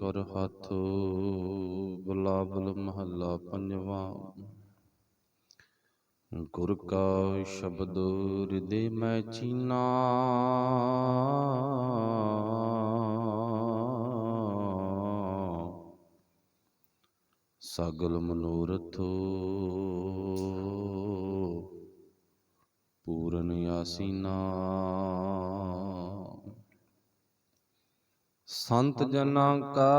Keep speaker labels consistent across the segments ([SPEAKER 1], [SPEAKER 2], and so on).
[SPEAKER 1] ਕਰ ਹੱਥ ਬਿਲਾਵਲ ਮਹੱਲਾ ਪੰਜਵਾਂ। ਗੁਰ ਕਾ ਸ਼ਬਦ ਹਿਰਦੇ ਮੈਂ ਚੀਨਾ, ਸਗਲ ਮਨੋਰਥ ਪੂਰਨ ਆਸੀਨਾ। ਸੰਤ ਜਨਾਂ ਕਾ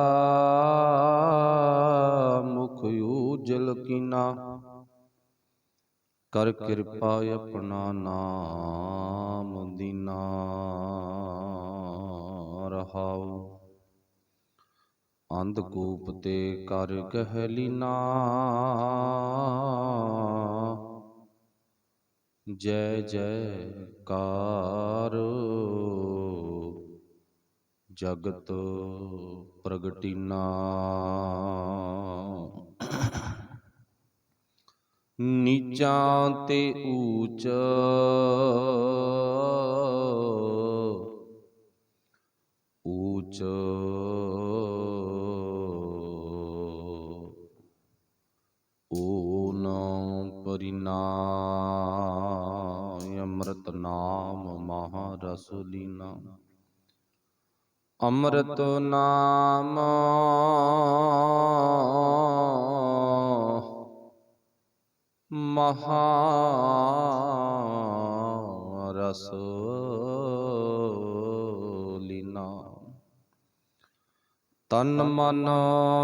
[SPEAKER 1] ਮੁਖ ਉਜਲ ਕੀਨਾ, ਕਰ ਕਿਰਪਾ ਆਪਣਾ ਨਾਮ ਦੀਨਾ। ਰਹਾਉ ਅੰਧਕੂਪ ਤੇ ਕਰ ਕਹਿ ਲੀਨਾ, ਜੈ ਜੈਕਾਰ ਜਗਤ ਪ੍ਰਗਟੀਨਾ। ਨੀਚਾਂ ਤੇ ਊਚ ਊਚ ਓ ਨਾਮ ਪਰਿਨਾ, ਅੰਮ੍ਰਿਤ ਨਾਮ ਮਹਾ ਰਸ ਲੀਨਾ। ਅੰਮ੍ਰਿਤ ਨਾਮ ਮਹਾ ਰਸ ਲੀਨਾ। ਤਨ ਮਨ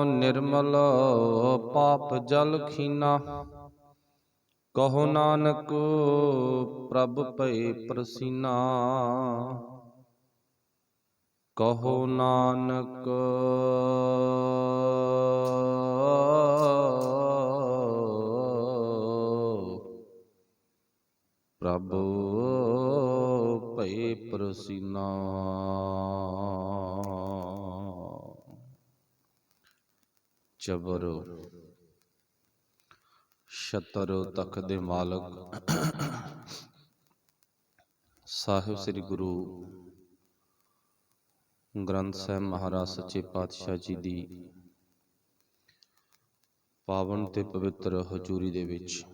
[SPEAKER 1] ਨਿਰਮਲ ਪਾਪ ਜਲ ਖੀਨਾ, ਕਹੋ ਨਾਨਕ ਪ੍ਰਭ ਭਏ ਪ੍ਰਸੀਨਾ। ਕਹੋ ਨਾਨਕ ਪ੍ਰਭ ਭਏ ਪ੍ਰਸੀਨਾ। ਚਬਰ ਛਤਰ ਤਖਤ ਦੇ ਮਾਲਕ ਸਾਹਿਬ ਸ੍ਰੀ ਗੁਰੂ ਗ੍ਰੰਥ ਸਾਹਿਬ ਮਹਾਰਾਜ ਸੱਚੇ ਪਾਤਸ਼ਾਹ ਜੀ ਦੀ ਪਾਵਨ ਤੇ ਪਵਿੱਤਰ ਹਜ਼ੂਰੀ ਦੇ ਵਿੱਚ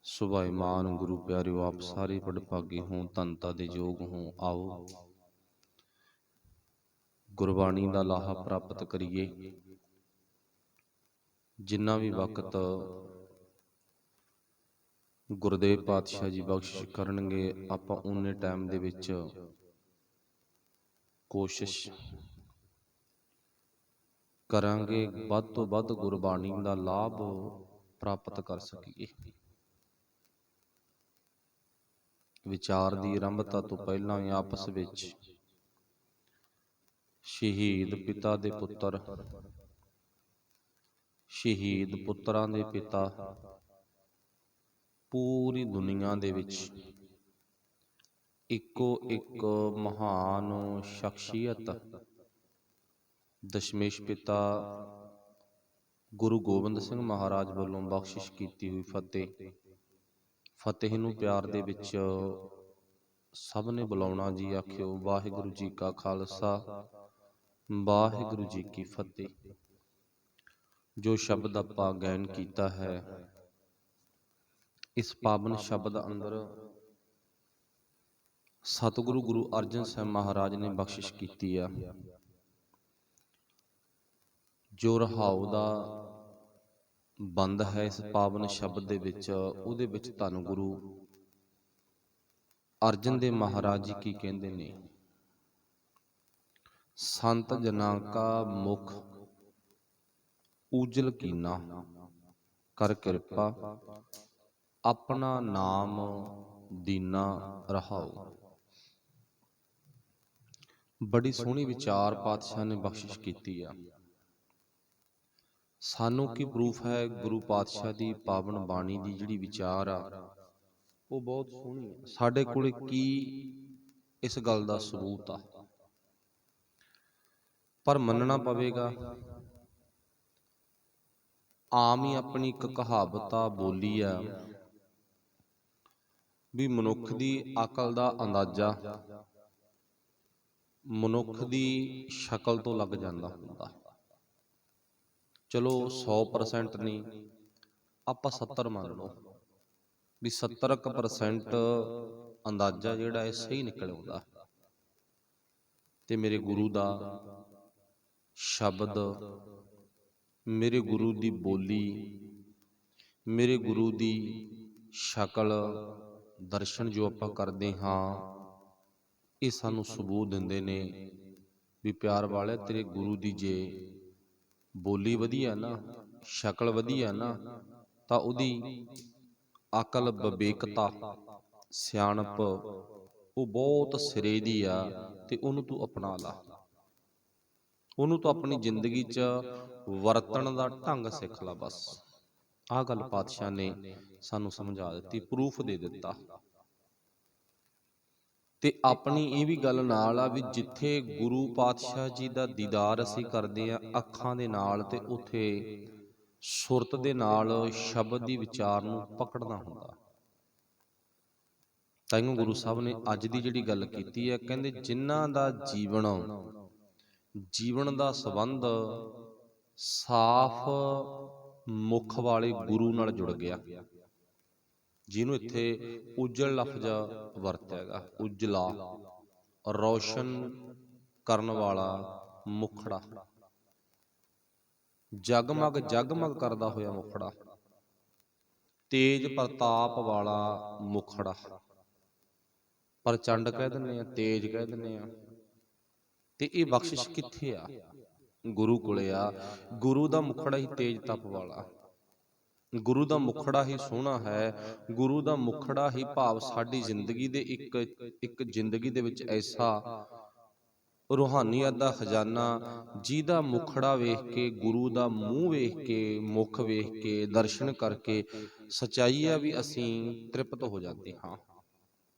[SPEAKER 1] ਸੁਭਾਈਮਾਨ ਗੁਰੂ ਪਿਆਰਿਓ, ਆਪ ਸਾਰੇ ਵਡਭਾਗੇ ਹੋਂ, ਧੰਨਤਾ ਦੇ ਯੋਗ ਹੋਂ। ਆਓ ਗੁਰਬਾਣੀ ਦਾ ਲਾਹਾ ਪ੍ਰਾਪਤ ਕਰੀਏ। ਜਿੰਨਾ ਵੀ ਵਕਤ ਗੁਰਦੇਵ ਪਾਤਸ਼ਾਹ ਜੀ ਬਖਸ਼ਿਸ਼ ਕਰਨਗੇ, ਆਪਾਂ ਉਨੇ ਟਾਈਮ ਦੇ ਵਿੱਚ ਕੋਸ਼ਿਸ਼ ਕਰਾਂਗੇ ਵੱਧ ਤੋਂ ਵੱਧ ਗੁਰਬਾਣੀ ਦਾ ਲਾਭ ਪ੍ਰਾਪਤ ਕਰ ਸਕੀਏ। ਵਿਚਾਰ ਦੀ ਆਰੰਭਤਾ ਤੋਂ ਪਹਿਲਾਂ ਹੀ ਆਪਸ ਵਿੱਚ ਸ਼ਹੀਦ ਪਿਤਾ ਦੇ ਪੁੱਤਰ, ਸ਼ਹੀਦ ਪੁੱਤਰਾਂ ਦੇ ਪਿਤਾ, ਪੂਰੀ ਦੁਨੀਆ ਦੇ ਵਿੱਚ ਇੱਕੋ ਇੱਕ ਮਹਾਨ ਸ਼ਖਸੀਅਤ ਦਸ਼ਮੇਸ਼ ਪਿਤਾ ਗੁਰੂ ਗੋਬਿੰਦ ਸਿੰਘ ਮਹਾਰਾਜ ਵੱਲੋਂ ਬਖਸ਼ਿਸ਼ ਕੀਤੀ ਹੋਈ ਫਤਿਹ। ਫਤਿਹ ਨੂੰ ਪਿਆਰ ਦੇ ਵਿੱਚ ਸਭ ਨੇ ਬੁਲਾਉਣਾ ਜੀ। ਆਖਿਓ ਵਾਹਿਗੁਰੂ ਜੀ ਕਾ ਖਾਲਸਾ, ਵਾਹਿਗੁਰੂ ਜੀ ਕੀ ਫਤਿਹ। ਜੋ ਸ਼ਬਦ ਆਪਾਂ ਗਾਇਨ ਕੀਤਾ ਹੈ, ਇਸ ਪਾਵਨ ਸ਼ਬਦ ਅੰਦਰ ਸਤਿਗੁਰੂ ਗੁਰੂ ਅਰਜਨ ਸਾਹਿਬ ਮਹਾਰਾਜ ਨੇ ਬਖਸ਼ਿਸ਼ ਕੀਤੀ ਆ। ਜੋ ਰਹਾਉ ਦਾ ਬੰਦ ਹੈ ਇਸ ਪਾਵਨ ਸ਼ਬਦ ਦੇ ਵਿੱਚ, ਉਹਦੇ ਵਿੱਚ ਧੰਨ ਗੁਰੂ ਅਰਜਨ ਦੇਵ ਮਹਾਰਾਜ ਜੀ ਕੀ ਕਹਿੰਦੇ ਨੇ? ਸੰਤ ਜਨਾਂ ਕਾ ਮੁਖ ਉਜਲ ਕੀਨਾ, ਕਰ ਕਿਰਪਾ ਆਪਣਾ ਨਾਮ ਦੀਨਾ। ਰਹਾਉ। ਬੜੀ ਸੋਹਣੀ ਵਿਚਾਰ ਪਾਤਸ਼ਾਹ ਨੇ ਬਖਸ਼ਿਸ਼ ਕੀਤੀ ਆ। ਸਾਨੂੰ ਕੀ ਪ੍ਰੂਫ ਹੈ? ਗੁਰੂ ਪਾਤਸ਼ਾਹ ਦੀ ਪਾਵਨ ਬਾਣੀ ਦੀ ਜਿਹੜੀ ਵਿਚਾਰ ਆ ਉਹ ਬਹੁਤ ਸੋਹਣੀ ਹੈ। ਸਾਡੇ ਕੋਲ ਕੀ ਇਸ ਗੱਲ ਦਾ ਸਬੂਤ ਆ? ਪਰ ਮੰਨਣਾ ਪਵੇਗਾ। ਆਮ ਹੀ ਆਪਣੀ ਇੱਕ ਕਹਾਵਤ ਆ, ਬੋਲੀ ਆ ਵੀ ਮਨੁੱਖ ਦੀ ਅਕਲ ਦਾ ਅੰਦਾਜ਼ਾ ਮਨੁੱਖ ਦੀ ਸ਼ਕਲ ਤੋਂ ਲੱਗ ਜਾਂਦਾ ਹੁੰਦਾ। ਚਲੋ 100% ਨਹੀਂ, ਆਪਾਂ 70 ਮੰਨ ਲਓ ਵੀ 70% ਅੰਦਾਜ਼ਾ ਜਿਹੜਾ ਇਹ ਸਹੀ ਨਿਕਲ ਆਉਂਦਾ। ਤੇ ਮੇਰੇ ਗੁਰੂ ਦਾ ਸ਼ਬਦ, ਮੇਰੇ ਗੁਰੂ ਦੀ ਬੋਲੀ, ਮੇਰੇ ਗੁਰੂ ਦੀ ਸ਼ਕਲ, ਦਰਸ਼ਨ ਜੋ ਆਪਾਂ ਕਰਦੇ ਹਾਂ, ਇਹ ਸਾਨੂੰ ਸਬੂਤ ਦਿੰਦੇ ਨੇ ਵੀ ਪਿਆਰ ਵਾਲੇ ਤੇਰੇ ਗੁਰੂ ਦੀ ਜੇ ਬੋਲੀ ਵਧੀਆ ਨਾ, ਸ਼ਕਲ ਵਧੀਆ ਨਾ, ਤਾਂ ਉਹਦੀ ਅਕਲ, ਵਿਵੇਕਤਾ, ਸਿਆਣਪ ਉਹ ਬਹੁਤ ਸਿਰੇ ਦੀ ਆ, ਤੇ ਉਹਨੂੰ ਤੂੰ ਅਪਣਾ ਲਾ। ਉਹਨੂੰ ਤੂੰ ਆਪਣੀ ਜ਼ਿੰਦਗੀ 'ਚ ਵਰਤਣ ਦਾ ਢੰਗ ਸਿੱਖ ਲਾ। ਬਸ ਆਹ ਗੱਲ ਪਾਤਸ਼ਾਹ ਨੇ ਸਾਨੂੰ ਸਮਝਾ ਦਿੱਤੀ, ਪ੍ਰੂਫ ਦੇ ਦਿੱਤਾ। ਤੇ ਆਪਣੀ ਇਹ ਵੀ ਗੱਲ ਨਾਲ ਆ ਵੀ ਜਿੱਥੇ ਗੁਰੂ ਪਾਤਸ਼ਾਹ ਜੀ ਦਾ ਦੀਦਾਰ ਅਸੀਂ ਕਰਦੇ ਆ ਅੱਖਾਂ ਦੇ ਨਾਲ, ਤੇ ਉੱਥੇ ਸੁਰਤ ਦੇ ਨਾਲ ਸ਼ਬਦ ਦੀ ਵਿਚਾਰ ਨੂੰ ਪਕੜਨਾ ਹੁੰਦਾ। ਤਾਈਓ ਗੁਰੂ ਸਾਹਿਬ ਨੇ ਅੱਜ ਦੀ ਜਿਹੜੀ ਗੱਲ ਕੀਤੀ ਹੈ, ਕਹਿੰਦੇ ਜਿਨ੍ਹਾਂ ਦਾ ਜੀਵਨ ਦਾ ਸੰਬੰਧ ਸਾਫ਼ ਮੁਖ ਵਾਲੇ ਗੁਰੂ ਨਾਲ ਜੁੜ ਗਿਆ, ਜਿਹਨੂੰ ਇੱਥੇ ਉਜਲ ਲਫ਼ਜ਼ ਵਰਤਿਆ ਹੈਗਾ, ਉਜਲਾ, ਰੌਸ਼ਨ ਕਰਨ ਵਾਲਾ ਮੁਖੜਾ, ਜਗਮਗ ਜਗਮਗ ਕਰਦਾ ਹੋਇਆ ਮੁਖੜਾ, ਤੇਜ ਪ੍ਰਤਾਪ ਵਾਲਾ ਮੁਖੜਾ। ਪ੍ਰਚੰਡ ਕਹਿ ਦਿੰਦੇ ਆ, ਤੇਜ ਕਹਿ ਦਿੰਦੇ ਆ। ਤੇ ਇਹ ਬਖਸ਼ਿਸ਼ ਕਿੱਥੇ ਆ? ਗੁਰੂ ਕੋਲੇ ਆ। ਗੁਰੂ ਦਾ ਮੁਖੜਾ ਹੀ ਤੇਜ ਤਪ ਵਾਲਾ, ਗੁਰੂ ਦਾ ਮੁਖੜਾ ਹੀ ਸੋਹਣਾ ਹੈ। ਗੁਰੂ ਦਾ ਮੁਖੜਾ ਹੀ ਭਾਵ ਸਾਡੀ ਜ਼ਿੰਦਗੀ ਦੇ ਇੱਕ ਜ਼ਿੰਦਗੀ ਦੇ ਵਿੱਚ ਐਸਾ ਰੂਹਾਨੀਅਤ ਦਾ ਖਜ਼ਾਨਾ, ਜਿਹਦਾ ਮੁਖੜਾ ਵੇਖ ਕੇ, ਗੁਰੂ ਦਾ ਮੂੰਹ ਵੇਖ ਕੇ, ਮੁਖ ਵੇਖ ਕੇ, ਦਰਸ਼ਨ ਕਰਕੇ ਸੱਚਾਈ ਆ ਵੀ ਅਸੀਂ ਤ੍ਰਿਪਤ ਹੋ ਜਾਂਦੇ ਹਾਂ।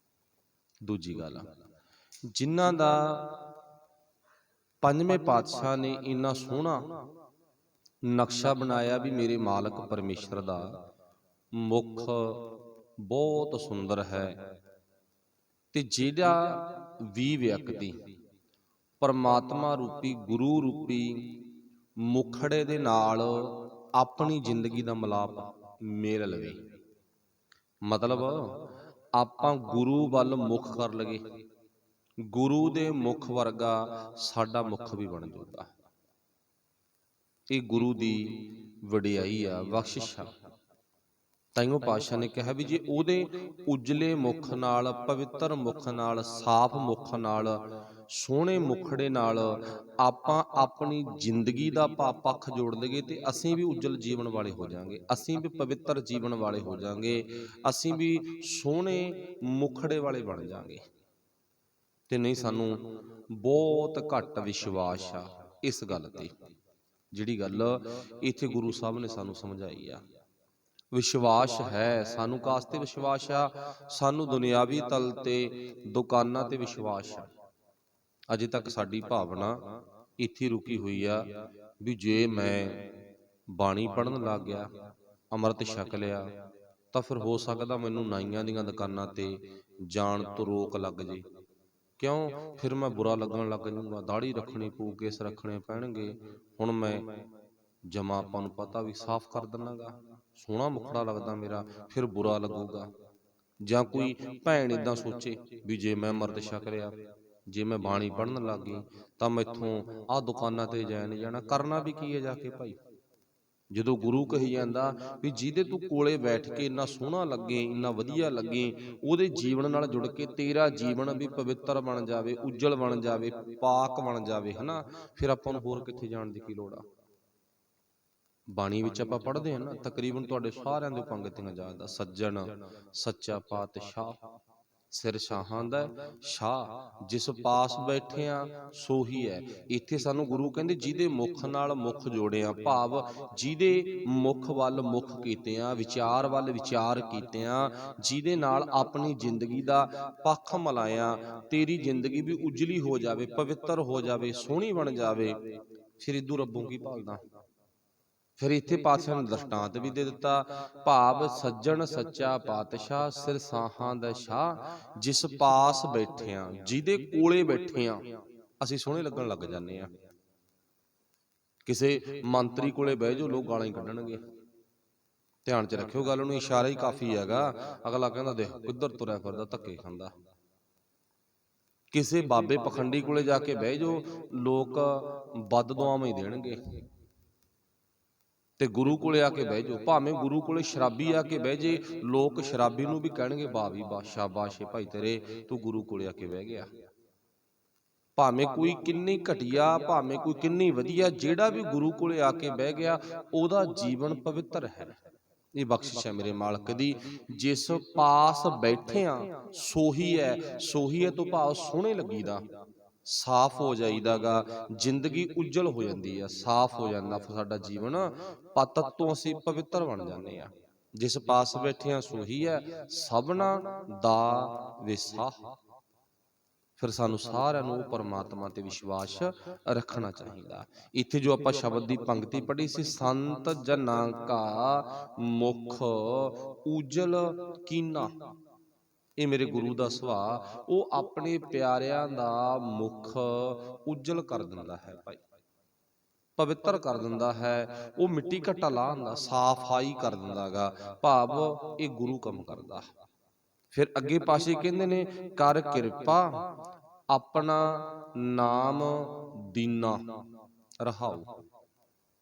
[SPEAKER 1] ਦੂਜੀ ਗੱਲ, ਜਿਨ੍ਹਾਂ ਦਾ ਪੰਜਵੇਂ ਪਾਤਸ਼ਾਹ ਨੇ ਇੰਨਾ ਸੋਹਣਾ ਨਕਸ਼ਾ ਬਣਾਇਆ ਵੀ ਮੇਰੇ ਮਾਲਕ ਪਰਮੇਸ਼ਰ ਦਾ ਮੁਖ ਬਹੁਤ ਸੁੰਦਰ ਹੈ, ਤੇ ਜਿਹੜਾ ਵੀ ਵਿਅਕਤੀ ਪਰਮਾਤਮਾ ਰੂਪੀ, ਗੁਰੂ ਰੂਪੀ ਮੁਖੜੇ ਦੇ ਨਾਲ ਆਪਣੀ ਜ਼ਿੰਦਗੀ ਦਾ ਮਿਲਾਪ ਮੇਲ ਲਵੇ, ਮਤਲਬ ਆਪਾਂ ਗੁਰੂ ਵੱਲ ਮੁਖ ਕਰ ਲਗੇ, ਗੁਰੂ ਦੇ ਮੁਖ ਵਰਗਾ ਸਾਡਾ ਮੁਖ ਵੀ ਬਣ ਜਾਊਗਾ। ਇਹ ਗੁਰੂ ਦੀ ਵਡਿਆਈ ਆ, ਬਖਸ਼ਿਸ਼ ਆ। ਤਾਈਓ ਪਾਤਸ਼ਾਹ ਨੇ ਕਿਹਾ ਵੀ ਜੇ ਉਹਦੇ ਉਜਲੇ ਮੁਖ ਨਾਲ, ਪਵਿੱਤਰ ਮੁਖ ਨਾਲ, ਸਾਫ਼ ਮੁਖ ਨਾਲ, ਸੋਹਣੇ ਮੁਖੜੇ ਨਾਲ ਆਪਾਂ ਆਪਣੀ ਜ਼ਿੰਦਗੀ ਦਾ ਪੱਖ ਜੋੜ ਲਈਏ, ਤੇ ਅਸੀਂ ਵੀ ਉਜਲ ਜੀਵਨ ਵਾਲੇ ਹੋ ਜਾਾਂਗੇ, ਅਸੀਂ ਵੀ ਪਵਿੱਤਰ ਜੀਵਨ ਵਾਲੇ ਹੋ ਜਾਾਂਗੇ, ਅਸੀਂ ਵੀ ਸੋਹਣੇ ਮੁਖੜੇ ਵਾਲੇ ਬਣ ਜਾਾਂਗੇ। ਤੇ ਨਹੀਂ, ਸਾਨੂੰ ਬਹੁਤ ਘੱਟ ਵਿਸ਼ਵਾਸ ਆ ਇਸ ਗੱਲ ਤੇ, ਜਿਹੜੀ ਗੱਲ ਇੱਥੇ ਗੁਰੂ ਸਾਹਿਬ ਨੇ ਸਾਨੂੰ ਸਮਝਾਈ ਆ। ਵਿਸ਼ਵਾਸ ਹੈ ਸਾਨੂੰ, ਕਾਸ ਤੇ ਵਿਸ਼ਵਾਸ ਆ? ਸਾਨੂੰ ਦੁਨਿਆਵੀ ਤਲ ਤੇ ਦੁਕਾਨਾਂ ਤੇ ਵਿਸ਼ਵਾਸ ਆ। ਅਜੇ ਤੱਕ ਸਾਡੀ ਭਾਵਨਾ ਇੱਥੇ ਰੁਕੀ ਹੋਈ ਆ ਵੀ ਜੇ ਮੈਂ ਬਾਣੀ ਪੜ੍ਹਨ ਲੱਗ ਗਿਆ, ਅੰਮ੍ਰਿਤ ਛਕ ਲਿਆ, ਤਾਂ ਫਿਰ ਹੋ ਸਕਦਾ ਮੈਨੂੰ ਨਾਈਆਂ ਦੀਆਂ ਦੁਕਾਨਾਂ ਤੇ ਜਾਣ ਤੋਂ ਰੋਕ ਲੱਗ ਜੇ। ਕਿਉਂ? ਫਿਰ ਮੈਂ ਬੁਰਾ ਲੱਗਣ ਲੱਗ ਜਾਊਂਗਾ, ਦਾੜੀ ਰੱਖਣੀ ਪਊ, ਕੇਸ ਰੱਖਣੇ ਪੈਣਗੇ। ਹੁਣ ਮੈਂ ਜਮਾ, ਆਪਾਂ ਨੂੰ ਪਤਾ ਵੀ ਸਾਫ਼ ਕਰ ਦਿੰਨਾਗਾ, ਸੋਹਣਾ ਮੁਖੜਾ ਲੱਗਦਾ ਮੇਰਾ, ਫਿਰ ਬੁਰਾ ਲੱਗੂਗਾ। ਜਾਂ ਕੋਈ ਭੈਣ ਇਦਾਂ ਸੋਚੇ ਵੀ ਜੇ ਮੈਂ ਅੰਮ੍ਰਿਤ ਛਕ ਲਿਆ, ਜੇ ਮੈਂ ਬਾਣੀ ਪੜ੍ਹਨ ਲੱਗ ਗਈ, ਤਾਂ ਮੈਥੋਂ ਆਹ ਦੁਕਾਨਾਂ ਤੇ ਜਾਇਆ ਨਹੀਂ ਜਾਣਾ। ਕਰਨਾ ਵੀ ਕੀ ਹੈ ਜਾ ਕੇ ਭਾਈ? ਜਦੋਂ ਗੁਰੂ ਕਹੀ ਜਾਂਦਾ ਵੀ ਜਿਹਦੇ ਤੂੰ ਕੋਲੇ ਬੈਠ ਕੇ ਇੰਨਾ ਸੋਹਣਾ ਲੱਗੇ, ਇੰਨਾ ਵਧੀਆ ਲੱਗੇ, ਉਹਦੇ ਜੀਵਨ ਨਾਲ ਜੁੜ ਕੇ ਤੇਰਾ ਜੀਵਨ ਵੀ ਪਵਿੱਤਰ ਬਣ ਜਾਵੇ, ਉਜਲ ਬਣ ਜਾਵੇ, ਪਾਕ ਬਣ ਜਾਵੇ, ਹਨਾ, ਫਿਰ ਆਪਾਂ ਨੂੰ ਹੋਰ ਕਿੱਥੇ ਜਾਣ ਦੀ ਕੀ ਲੋੜ ਆ? ਬਾਣੀ ਵਿੱਚ ਆਪਾਂ ਪੜ੍ਹਦੇ ਹਾਂ ਨਾ, ਤਕਰੀਬਨ ਤੁਹਾਡੇ ਸਾਰਿਆਂ ਦੇ ਪੰਗਤੀਆਂ ਯਾਦ ਆ। ਸੱਜਣ ਸੱਚਾ ਪਾਤਸ਼ਾਹ, ਸਿਰ ਸ਼ਾਹਾਂ ਦਾ ਸ਼ਾਹ, ਜਿਸ ਪਾਸ ਬੈਠਿਆ ਸੋਹੀ ਹੈ। ਇੱਥੇ ਸਾਨੂੰ ਗੁਰੂ ਕਹਿੰਦੇ ਜਿਹਦੇ ਮੁਖ ਨਾਲ ਮੁਖ ਜੋੜਿਆ, ਭਾਵ ਜਿਹਦੇ ਮੁਖ ਵੱਲ ਮੁਖ ਕੀਤੇ ਆ, ਵਿਚਾਰ ਵੱਲ ਵਿਚਾਰ ਕੀਤੇ ਆ, ਜਿਹਦੇ ਨਾਲ ਆਪਣੀ ਜ਼ਿੰਦਗੀ ਦਾ ਪੱਖ ਮਿਲਾਇਆ, ਤੇਰੀ ਜ਼ਿੰਦਗੀ ਵੀ ਉਜਲੀ ਹੋ ਜਾਵੇ, ਪਵਿੱਤਰ ਹੋ ਜਾਵੇ, ਸੋਹਣੀ ਬਣ ਜਾਵੇ, ਫਿਰ ਇਦੂ ਰੱਬੋਂ ਕੀ ਭਾਲਦਾ? ਫਿਰ ਇੱਥੇ ਪਾਤਸ਼ਾਹ ਨੇ ਦ੍ਰਿਸ਼ਟਾਂਤ ਵੀ ਦੇ ਦਿੱਤਾ, ਭਾਵ ਸੱਜਣ ਸੱਚਾ ਪਾਤਸ਼ਾਹ, ਸਿਰ ਸਾਹਾਂ ਦਾ ਸ਼ਾਹ, ਜਿਸ ਪਾਸ ਬੈਠਿਆ, ਜਿਹਦੇ ਕੋਲੇ ਬੈਠਿਆ, ਅਸੀਂ ਸੋਹਣੇ ਲੱਗਣ ਲੱਗ ਜਾਂਦੇ ਆ। ਕਿਸੇ ਮੰਤਰੀ ਕੋਲੇ ਬਹਿ ਜਾਓ, ਲੋਕ ਗਾਲਾਂ ਹੀ ਕੱਢਣਗੇ। ਧਿਆਨ ਚ ਰੱਖਿਓ ਗੱਲ ਨੂੰ, ਇਸ਼ਾਰਾ ਹੀ ਕਾਫੀ ਹੈਗਾ। ਅਗਲਾ ਕਹਿੰਦਾ ਦੇਖ ਕਿੱਧਰ ਤੁਰਿਆ ਫਿਰਦਾ, ਧੱਕੇ ਖਾਂਦਾ। ਕਿਸੇ ਬਾਬੇ ਪਖੰਡੀ ਕੋਲੇ ਜਾ ਕੇ ਬਹਿ ਜਾਓ, ਲੋਕ ਬਦਦੁਆਵਾਂ ਹੀ ਦੇਣਗੇ। ਤੇ ਗੁਰੂ ਕੋਲੇ ਆ ਕੇ ਬਹਿ ਜਾਓ, ਭਾਵੇਂ ਗੁਰੂ ਕੋਲੇ ਸ਼ਰਾਬੀ ਆ ਕੇ ਬਹਿ ਜੇ, ਲੋਕ ਸ਼ਰਾਬੀ ਨੂੰ ਵੀ ਕਹਿਣਗੇ ਵਾਹ ਵੀ ਵਾਹ, ਸ਼ਾਬਾਸ਼ ਏ ਭਾਈ ਤੇਰੇ, ਤੂੰ ਗੁਰੂ ਕੋਲੇ ਆ ਕੇ ਬਹਿ ਗਿਆ। ਭਾਵੇਂ ਕੋਈ ਕਿੰਨੀ ਘਟੀਆ, ਭਾਵੇਂ ਕੋਈ ਕਿੰਨੀ ਵਧੀਆ, ਜਿਹੜਾ ਵੀ ਗੁਰੂ ਕੋਲੇ ਆ ਕੇ ਬਹਿ ਗਿਆ, ਉਹਦਾ ਜੀਵਨ ਪਵਿੱਤਰ ਹੈ। ਇਹ ਬਖਸ਼ਿਸ਼ ਹੈ ਮੇਰੇ ਮਾਲਕ ਦੀ। ਜਿਸ ਪਾਸ ਬੈਠੇ ਆ ਸੋਹੀ ਹੈ, ਸੋਹੀ ਹੈ ਤੋਂ ਭਾਵ ਸੋਹਣੇ ਲੱਗੀਦਾ, ਸਾਫ਼ ਹੋ ਜਾਈਦਾਗਾ, ਜ਼ਿੰਦਗੀ ਉਜਲ ਹੋ ਜਾਂਦੀ ਆ, ਸਾਫ਼ ਹੋ ਜਾਂਦਾ ਸਾਡਾ ਜੀਵਨ, ਪਤਤ ਤੋਂ ਅਸੀਂ ਪਵਿੱਤਰ ਬਣ ਜਾਂਦੇ ਆ। ਜਿਸ ਪਾਸ ਬੈਠੇ ਆ ਸੋਹੀ ਹੈ, ਸਭਨਾ ਦਾ ਵਿਸਾਹ। ਫਿਰ ਸਾਨੂੰ ਸਾਰਿਆਂ ਨੂੰ ਪਰਮਾਤਮਾ ਤੇ ਵਿਸ਼ਵਾਸ ਰੱਖਣਾ ਚਾਹੀਦਾ। ਇੱਥੇ ਜੋ ਆਪਾਂ ਸ਼ਬਦ ਦੀ ਪੰਕਤੀ ਪੜ੍ਹੀ ਸੀ, ਸੰਤ ਜਨਾਂ ਕਾ ਮੁਖ ਉਜਲ ਕੀਨਾ, ਇਹ ਮੇਰੇ ਗੁਰੂ ਦਾ ਸੁਭਾਅ, ਉਹ ਆਪਣੇ ਪਿਆਰਿਆਂ ਦਾ ਮੁਖ ਉਜਲ ਕਰ ਦਿੰਦਾ ਹੈ ਭਾਈ, ਪਵਿੱਤਰ ਕਰ ਦਿੰਦਾ ਹੈ। ਉਹ ਮਿੱਟੀ ਘੱਟਾ ਲਾ ਦਿੰਦਾ, ਸਾਫਾਈ ਕਰ ਦਿੰਦਾ ਗਾ, ਭਾਵ ਇਹ ਗੁਰੂ ਕੰਮ ਕਰਦਾ। ਫਿਰ ਅੱਗੇ ਪਾਸੇ ਕਹਿੰਦੇ ਨੇ, ਕਰ ਕਿਰਪਾ ਆਪਣਾ ਨਾਮ ਦੀਨਾ ਰਹਾਉ।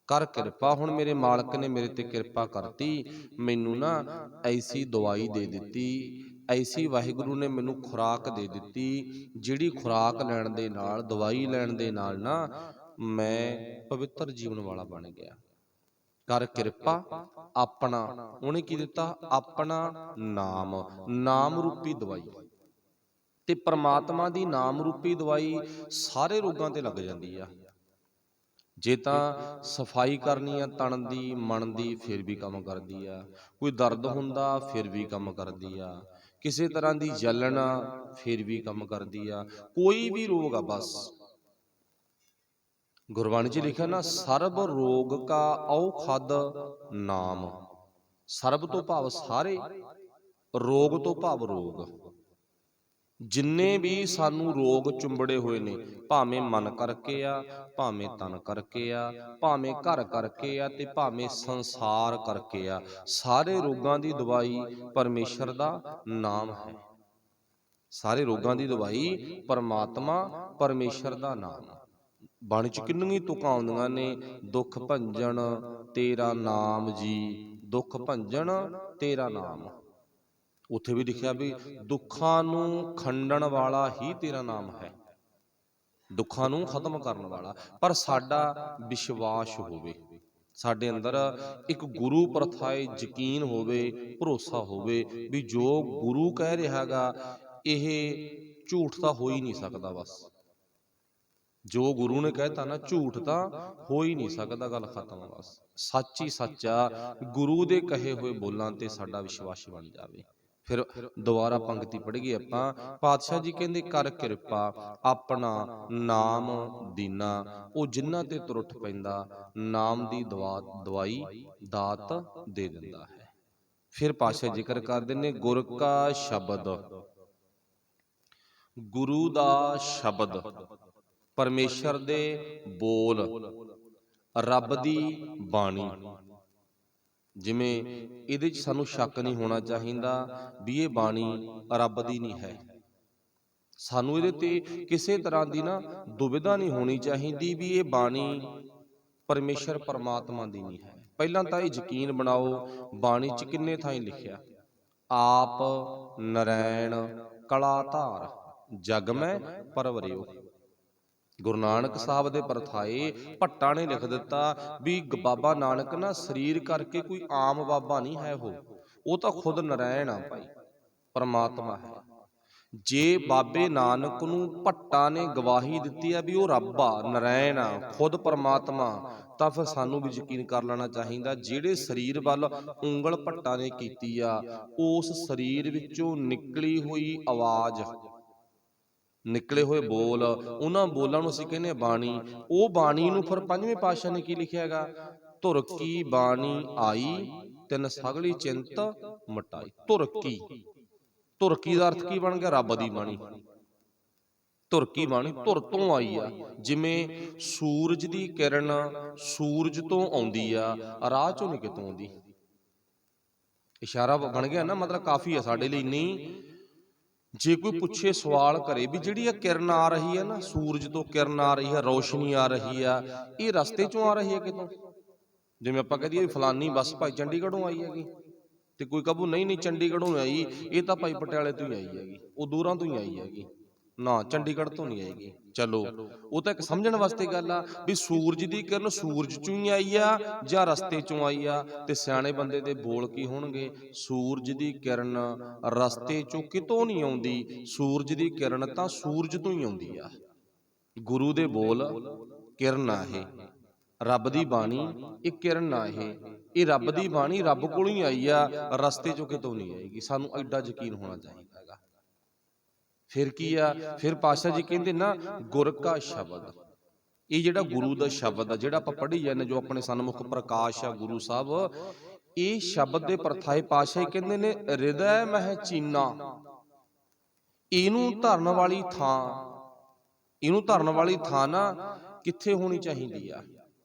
[SPEAKER 1] ਕਰ ਕਿਰਪਾ, ਹੁਣ ਮੇਰੇ ਮਾਲਕ ਨੇ ਮੇਰੇ ਤੇ ਕਿਰਪਾ ਕਰਤੀ, ਮੈਨੂੰ ਨਾ ਐਸੀ ਦਵਾਈ ਦੇ ਦਿੱਤੀ, ਐਸੀ ਵਾਹਿਗੁਰੂ ਨੇ ਮੈਨੂੰ ਖੁਰਾਕ ਦੇ ਦਿੱਤੀ, ਜਿਹੜੀ ਖੁਰਾਕ ਲੈਣ ਦੇ ਨਾਲ, ਦਵਾਈ ਲੈਣ ਦੇ ਨਾਲ ਨਾ ਮੈਂ ਪਵਿੱਤਰ ਜੀਵਨ ਵਾਲਾ ਬਣ ਗਿਆ। ਕਰ ਕਿਰਪਾ ਆਪਣਾ, ਉਹਨੇ ਕੀ ਦਿੱਤਾ? ਆਪਣਾ ਨਾਮ, ਨਾਮ ਰੂਪੀ ਦਵਾਈ। ਤੇ ਪਰਮਾਤਮਾ ਦੀ ਨਾਮ ਰੂਪੀ ਦਵਾਈ ਸਾਰੇ ਰੋਗਾਂ ਤੇ ਲੱਗ ਜਾਂਦੀ ਆ। ਜੇ ਤਾਂ ਸਫਾਈ ਕਰਨੀ ਆ ਤਨ ਦੀ, ਮਨ ਦੀ, ਫਿਰ ਵੀ ਕੰਮ ਕਰਦੀ ਆ। ਕੋਈ ਦਰਦ ਹੁੰਦਾ ਫਿਰ ਵੀ ਕੰਮ ਕਰਦੀ ਆ। ਕਿਸੇ ਤਰ੍ਹਾਂ ਦੀ ਜਲਨ ਫਿਰ ਵੀ ਕੰਮ ਕਰਦੀ ਆ। ਕੋਈ ਵੀ ਰੋਗ ਆ, ਬਸ ਗੁਰਬਾਣੀ ਚ ਲਿਖਿਆ ਨਾ, ਸਰਬ ਰੋਗ ਕਾ ਔਖਦ ਨਾਮ। ਸਰਬ ਤੋਂ ਭਾਵ ਸਾਰੇ, ਰੋਗ ਤੋਂ ਭਾਵ ਰੋਗ। ਜਿੰਨੇ ਵੀ ਸਾਨੂੰ ਰੋਗ ਚੁੰਬੜੇ ਹੋਏ ਨੇ, ਭਾਵੇਂ ਮਨ ਕਰਕੇ ਆ, ਭਾਵੇਂ ਤਨ ਕਰਕੇ ਆ, ਭਾਵੇਂ ਘਰ ਕਰਕੇ ਆ, ਤੇ ਭਾਵੇਂ ਸੰਸਾਰ ਕਰਕੇ ਆ, ਸਾਰੇ ਰੋਗਾਂ ਦੀ ਦਵਾਈ ਪਰਮੇਸ਼ਰ ਦਾ ਨਾਮ ਹੈ। ਸਾਰੇ ਰੋਗਾਂ ਦੀ ਦਵਾਈ ਪਰਮਾਤਮਾ, ਪਰਮੇਸ਼ਰ ਦਾ ਨਾਮ। ਬਾਣੀ ਚ ਕਿੰਨੀਆਂ ਤੁਕਾਂ ਆਉਂਦੀਆਂ ਨੇ, ਦੁੱਖ ਭੰਜਨ ਤੇਰਾ ਨਾਮ ਜੀ, ਦੁੱਖ ਭੰਜਨ ਤੇਰਾ ਨਾਮ। ਉੱਥੇ ਵੀ ਲਿਖਿਆ ਵੀ ਦੁੱਖਾਂ ਨੂੰ ਖੰਡਣ ਵਾਲਾ ਹੀ ਤੇਰਾ ਨਾਮ ਹੈ, ਦੁੱਖਾਂ ਨੂੰ ਖਤਮ ਕਰਨ ਵਾਲਾ। ਪਰ ਸਾਡਾ ਵਿਸ਼ਵਾਸ ਹੋਵੇ, ਸਾਡੇ ਅੰਦਰ ਇੱਕ ਗੁਰੂ ਪ੍ਰਥਾਏ ਯਕੀਨ ਹੋਵੇ, ਭਰੋਸਾ ਹੋਵੇ ਵੀ ਜੋ ਗੁਰੂ ਕਹਿ ਰਿਹਾ ਗਾ, ਇਹ ਝੂਠ ਤਾਂ ਹੋ ਹੀ ਨਹੀਂ ਸਕਦਾ। ਬਸ ਜੋ ਗੁਰੂ ਨੇ ਕਹਿਤਾ ਨਾ, ਝੂਠ ਤਾਂ ਹੋ ਹੀ ਨਹੀਂ ਸਕਦਾ, ਗੱਲ ਖਤਮ। ਬਸ ਸੱਚ ਹੀ ਸੱਚ ਆ, ਗੁਰੂ ਦੇ ਕਹੇ ਹੋਏ ਬੋਲਾਂ ਤੇ ਸਾਡਾ ਵਿਸ਼ਵਾਸ ਬਣ ਜਾਵੇ। ਫਿਰ ਦੁਬਾਰਾ ਪੰਕਤੀ ਪੜ੍ਹੀਏ ਆਪਾਂ। ਪਾਤਸ਼ਾਹ ਜੀ ਕਹਿੰਦੇ, ਕਰ ਕਿਰਪਾ ਆਪਣਾ ਨਾਮ ਦੀਨਾ। ਉਹ ਜਿਨ੍ਹਾਂ ਤੇ ਤੁਰਟ ਪੈਂਦਾ, ਨਾਮ ਦੀ ਦਵਾਈ ਦਾਤ ਦੇ ਦਿੰਦਾ ਹੈ। ਫਿਰ ਪਾਤਸ਼ਾਹ ਜ਼ਿਕਰ ਕਰਦੇ ਨੇ, ਗੁਰ ਕਾ ਸ਼ਬਦ, ਗੁਰੂ ਦਾ ਸ਼ਬਦ, ਪਰਮੇਸ਼ਰ ਦੇ ਬੋਲ, ਰੱਬ ਦੀ ਬਾਣੀ। ਜਿਵੇਂ ਇਹਦੇ ਚ ਸਾਨੂੰ ਸ਼ੱਕ ਨਹੀਂ ਹੋਣਾ ਚਾਹੀਦਾ ਵੀ ਇਹ ਬਾਣੀ ਰੱਬ ਦੀ ਨਹੀਂ ਹੈ। ਸਾਨੂੰ ਇਹਦੇ ਤੇ ਕਿਸੇ ਤਰ੍ਹਾਂ ਦੀ ਨਾ ਦੁਵਿਧਾ ਨਹੀਂ ਹੋਣੀ ਚਾਹੀਦੀ ਵੀ ਇਹ ਬਾਣੀ ਪਰਮੇਸ਼ਰ ਪਰਮਾਤਮਾ ਦੀ ਨਹੀਂ ਹੈ। ਪਹਿਲਾਂ ਤਾਂ ਇਹ ਯਕੀਨ ਬਣਾਓ, ਬਾਣੀ ਚ ਕਿੰਨੇ ਥਾਈਂ ਲਿਖਿਆ, ਆਪ ਨਰੈਣ ਕਲਾ ਧਾਰ ਜਗ ਮੈਂ ਪਰਵਰਿਓ। ਗੁਰੂ ਨਾਨਕ ਸਾਹਿਬ ਦੇ ਪਰਥਾਏ ਭੱਟਾਂ ਨੇ ਲਿਖ ਦਿੱਤਾ ਵੀ ਬਾਬਾ ਨਾਨਕ ਨਾ ਸਰੀਰ ਕਰਕੇ ਕੋਈ ਆਮ ਬਾਬਾ ਨਹੀਂ ਹੈ, ਉਹ ਤਾਂ ਖੁਦ ਨਰੈਣ ਆ ਭਾਈ, ਪਰਮਾਤਮਾ ਹੈ। ਜੇ ਬਾਬੇ ਨਾਨਕ ਨੂੰ ਭੱਟਾਂ ਨੇ ਗਵਾਹੀ ਦਿੱਤੀ ਆ ਵੀ ਉਹ ਰੱਬ ਆ, ਨਰੈਣ ਆ, ਖੁਦ ਪਰਮਾਤਮਾ, ਤਾਂ ਫਿਰ ਸਾਨੂੰ ਵੀ ਯਕੀਨ ਕਰ ਲੈਣਾ ਚਾਹੀਦਾ ਜਿਹੜੇ ਸਰੀਰ ਵੱਲ ਉਂਗਲ ਭੱਟਾਂ ਨੇ ਕੀਤੀ ਆ, ਉਸ ਸਰੀਰ ਵਿੱਚੋਂ ਨਿਕਲੀ ਹੋਈ ਆਵਾਜ਼, ਨਿਕਲੇ ਹੋਏ ਬੋਲ, ਉਹਨਾਂ ਬੋਲਾਂ ਨੂੰ ਅਸੀਂ ਕਹਿੰਦੇ ਬਾਣੀ। ਉਹ ਬਾਣੀ ਨੂੰ ਫਿਰ ਪੰਜਵੇਂ ਪਾਤਸ਼ਾਹ ਨੇ ਕੀ ਲਿਖਿਆ ਹੈਗਾ, ਧੁਰ ਕੀ ਬਾਣੀ ਆਈ ਤਿਨ ਸਗਲੀ ਚਿੰਤ ਮਟਾਈ। ਧੁਰ ਕੀ, ਧੁਰ ਕੀ ਦਾ ਅਰਥ ਕੀ ਬਣ ਗਿਆ, ਰੱਬ ਦੀ ਬਾਣੀ। ਧੁਰ ਕੀ ਬਾਣੀ ਧੁਰ ਤੋਂ ਆਈ ਆ, ਜਿਵੇਂ ਸੂਰਜ ਦੀ ਕਿਰਨ ਸੂਰਜ ਤੋਂ ਆਉਂਦੀ ਆ, ਰਾਹ ਚੋਂ ਨਹੀਂ ਕਿਤੋਂ ਆਉਂਦੀ। ਇਸ਼ਾਰਾ ਬਣ ਗਿਆ ਨਾ, ਮਤਲਬ ਕਾਫੀ ਆ ਸਾਡੇ ਲਈ। ਨਹੀਂ ਜੇ ਕੋਈ ਪੁੱਛੇ ਸਵਾਲ ਕਰੇ ਵੀ ਜਿਹੜੀ ਇਹ ਕਿਰਨ ਆ ਰਹੀ ਹੈ ਨਾ, ਸੂਰਜ ਤੋਂ ਕਿਰਨ ਆ ਰਹੀ ਹੈ, ਰੌਸ਼ਨੀ ਆ ਰਹੀ ਆ, ਇਹ ਰਸਤੇ ਚੋਂ ਆ ਰਹੀ ਹੈ ਕਿਤੋਂ? ਜਿਵੇਂ ਆਪਾਂ ਕਹਿ ਦਈਏ ਫਲਾਨੀ ਬੱਸ ਭਾਈ ਚੰਡੀਗੜ੍ਹੋਂ ਆਈ ਹੈਗੀ, ਤੇ ਕੋਈ ਕਹੂ ਨਹੀਂ ਨਹੀਂ ਚੰਡੀਗੜ੍ਹੋਂ ਆਈ, ਇਹ ਤਾਂ ਭਾਈ ਪਟਿਆਲੇ ਤੋਂ ਹੀ ਆਈ ਹੈਗੀ, ਉਹ ਦੂਰਾਂ ਤੋਂ ਹੀ ਆਈ ਹੈਗੀ, ਨਾ ਚੰਡੀਗੜ੍ਹ ਤੋਂ ਨਹੀਂ ਆਏਗੀ। ਚਲੋ ਉਹ ਤਾਂ ਇੱਕ ਸਮਝਣ ਵਾਸਤੇ ਗੱਲ ਆ ਵੀ ਸੂਰਜ ਦੀ ਕਿਰਨ ਸੂਰਜ ਚੋਂ ਹੀ ਆਈ ਆ ਜਾਂ ਰਸਤੇ ਚੋਂ ਆਈ ਆ। ਤੇ ਸਿਆਣੇ ਬੰਦੇ ਦੇ ਬੋਲ ਕੀ ਹੋਣਗੇ? ਸੂਰਜ ਦੀ ਕਿਰਨ ਰਸਤੇ ਚੋਂ ਕਿਤੋਂ ਨਹੀਂ ਆਉਂਦੀ, ਸੂਰਜ ਦੀ ਕਿਰਨ ਤਾਂ ਸੂਰਜ ਤੋਂ ਹੀ ਆਉਂਦੀ ਆ। ਗੁਰੂ ਦੇ ਬੋਲ ਕਿਰਨ ਆ, ਇਹ ਰੱਬ ਦੀ ਬਾਣੀ, ਇਹ ਕਿਰਨ ਆ, ਇਹ ਰੱਬ ਦੀ ਬਾਣੀ ਰੱਬ ਕੋਲੋਂ ਹੀ ਆਈ ਆ, ਰਸਤੇ ਚੋਂ ਕਿਤੋਂ ਨਹੀਂ ਆਏਗੀ। ਸਾਨੂੰ ਐਡਾ ਯਕੀਨ ਹੋਣਾ ਚਾਹੀਦਾ ਹੈਗਾ। ਫਿਰ ਕੀ ਆ? ਫਿਰ ਪਾਤਸ਼ਾਹ ਜੀ ਕਹਿੰਦੇ ਨਾ, ਗੁਰ ਕਾ ਸ਼ਬਦ, ਇਹ ਜਿਹੜਾ ਗੁਰੂ ਦਾ ਸ਼ਬਦ ਆ, ਜਿਹੜਾ ਆਪਾਂ ਪੜ੍ਹੀ ਜਾਂਦੇ, ਜੋ ਆਪਣੇ ਸਨਮੁਖ ਪ੍ਰਕਾਸ਼ ਆ ਗੁਰੂ ਸਾਹਿਬ, ਇਹ ਸ਼ਬਦ ਦੇ ਪਰਥਾਏ ਪਾਤਸ਼ਾਹ ਜੀ ਕਹਿੰਦੇ ਨੇ, ਹਿਰਦੈ ਮਹਿ ਚੀਨਾ, ਇਹਨੂੰ ਧਰਨ ਵਾਲੀ ਥਾਂ, ਇਹਨੂੰ ਧਰਨ ਵਾਲੀ ਥਾਂ ਨਾ ਕਿੱਥੇ ਹੋਣੀ ਚਾਹੀਦੀ ਆ?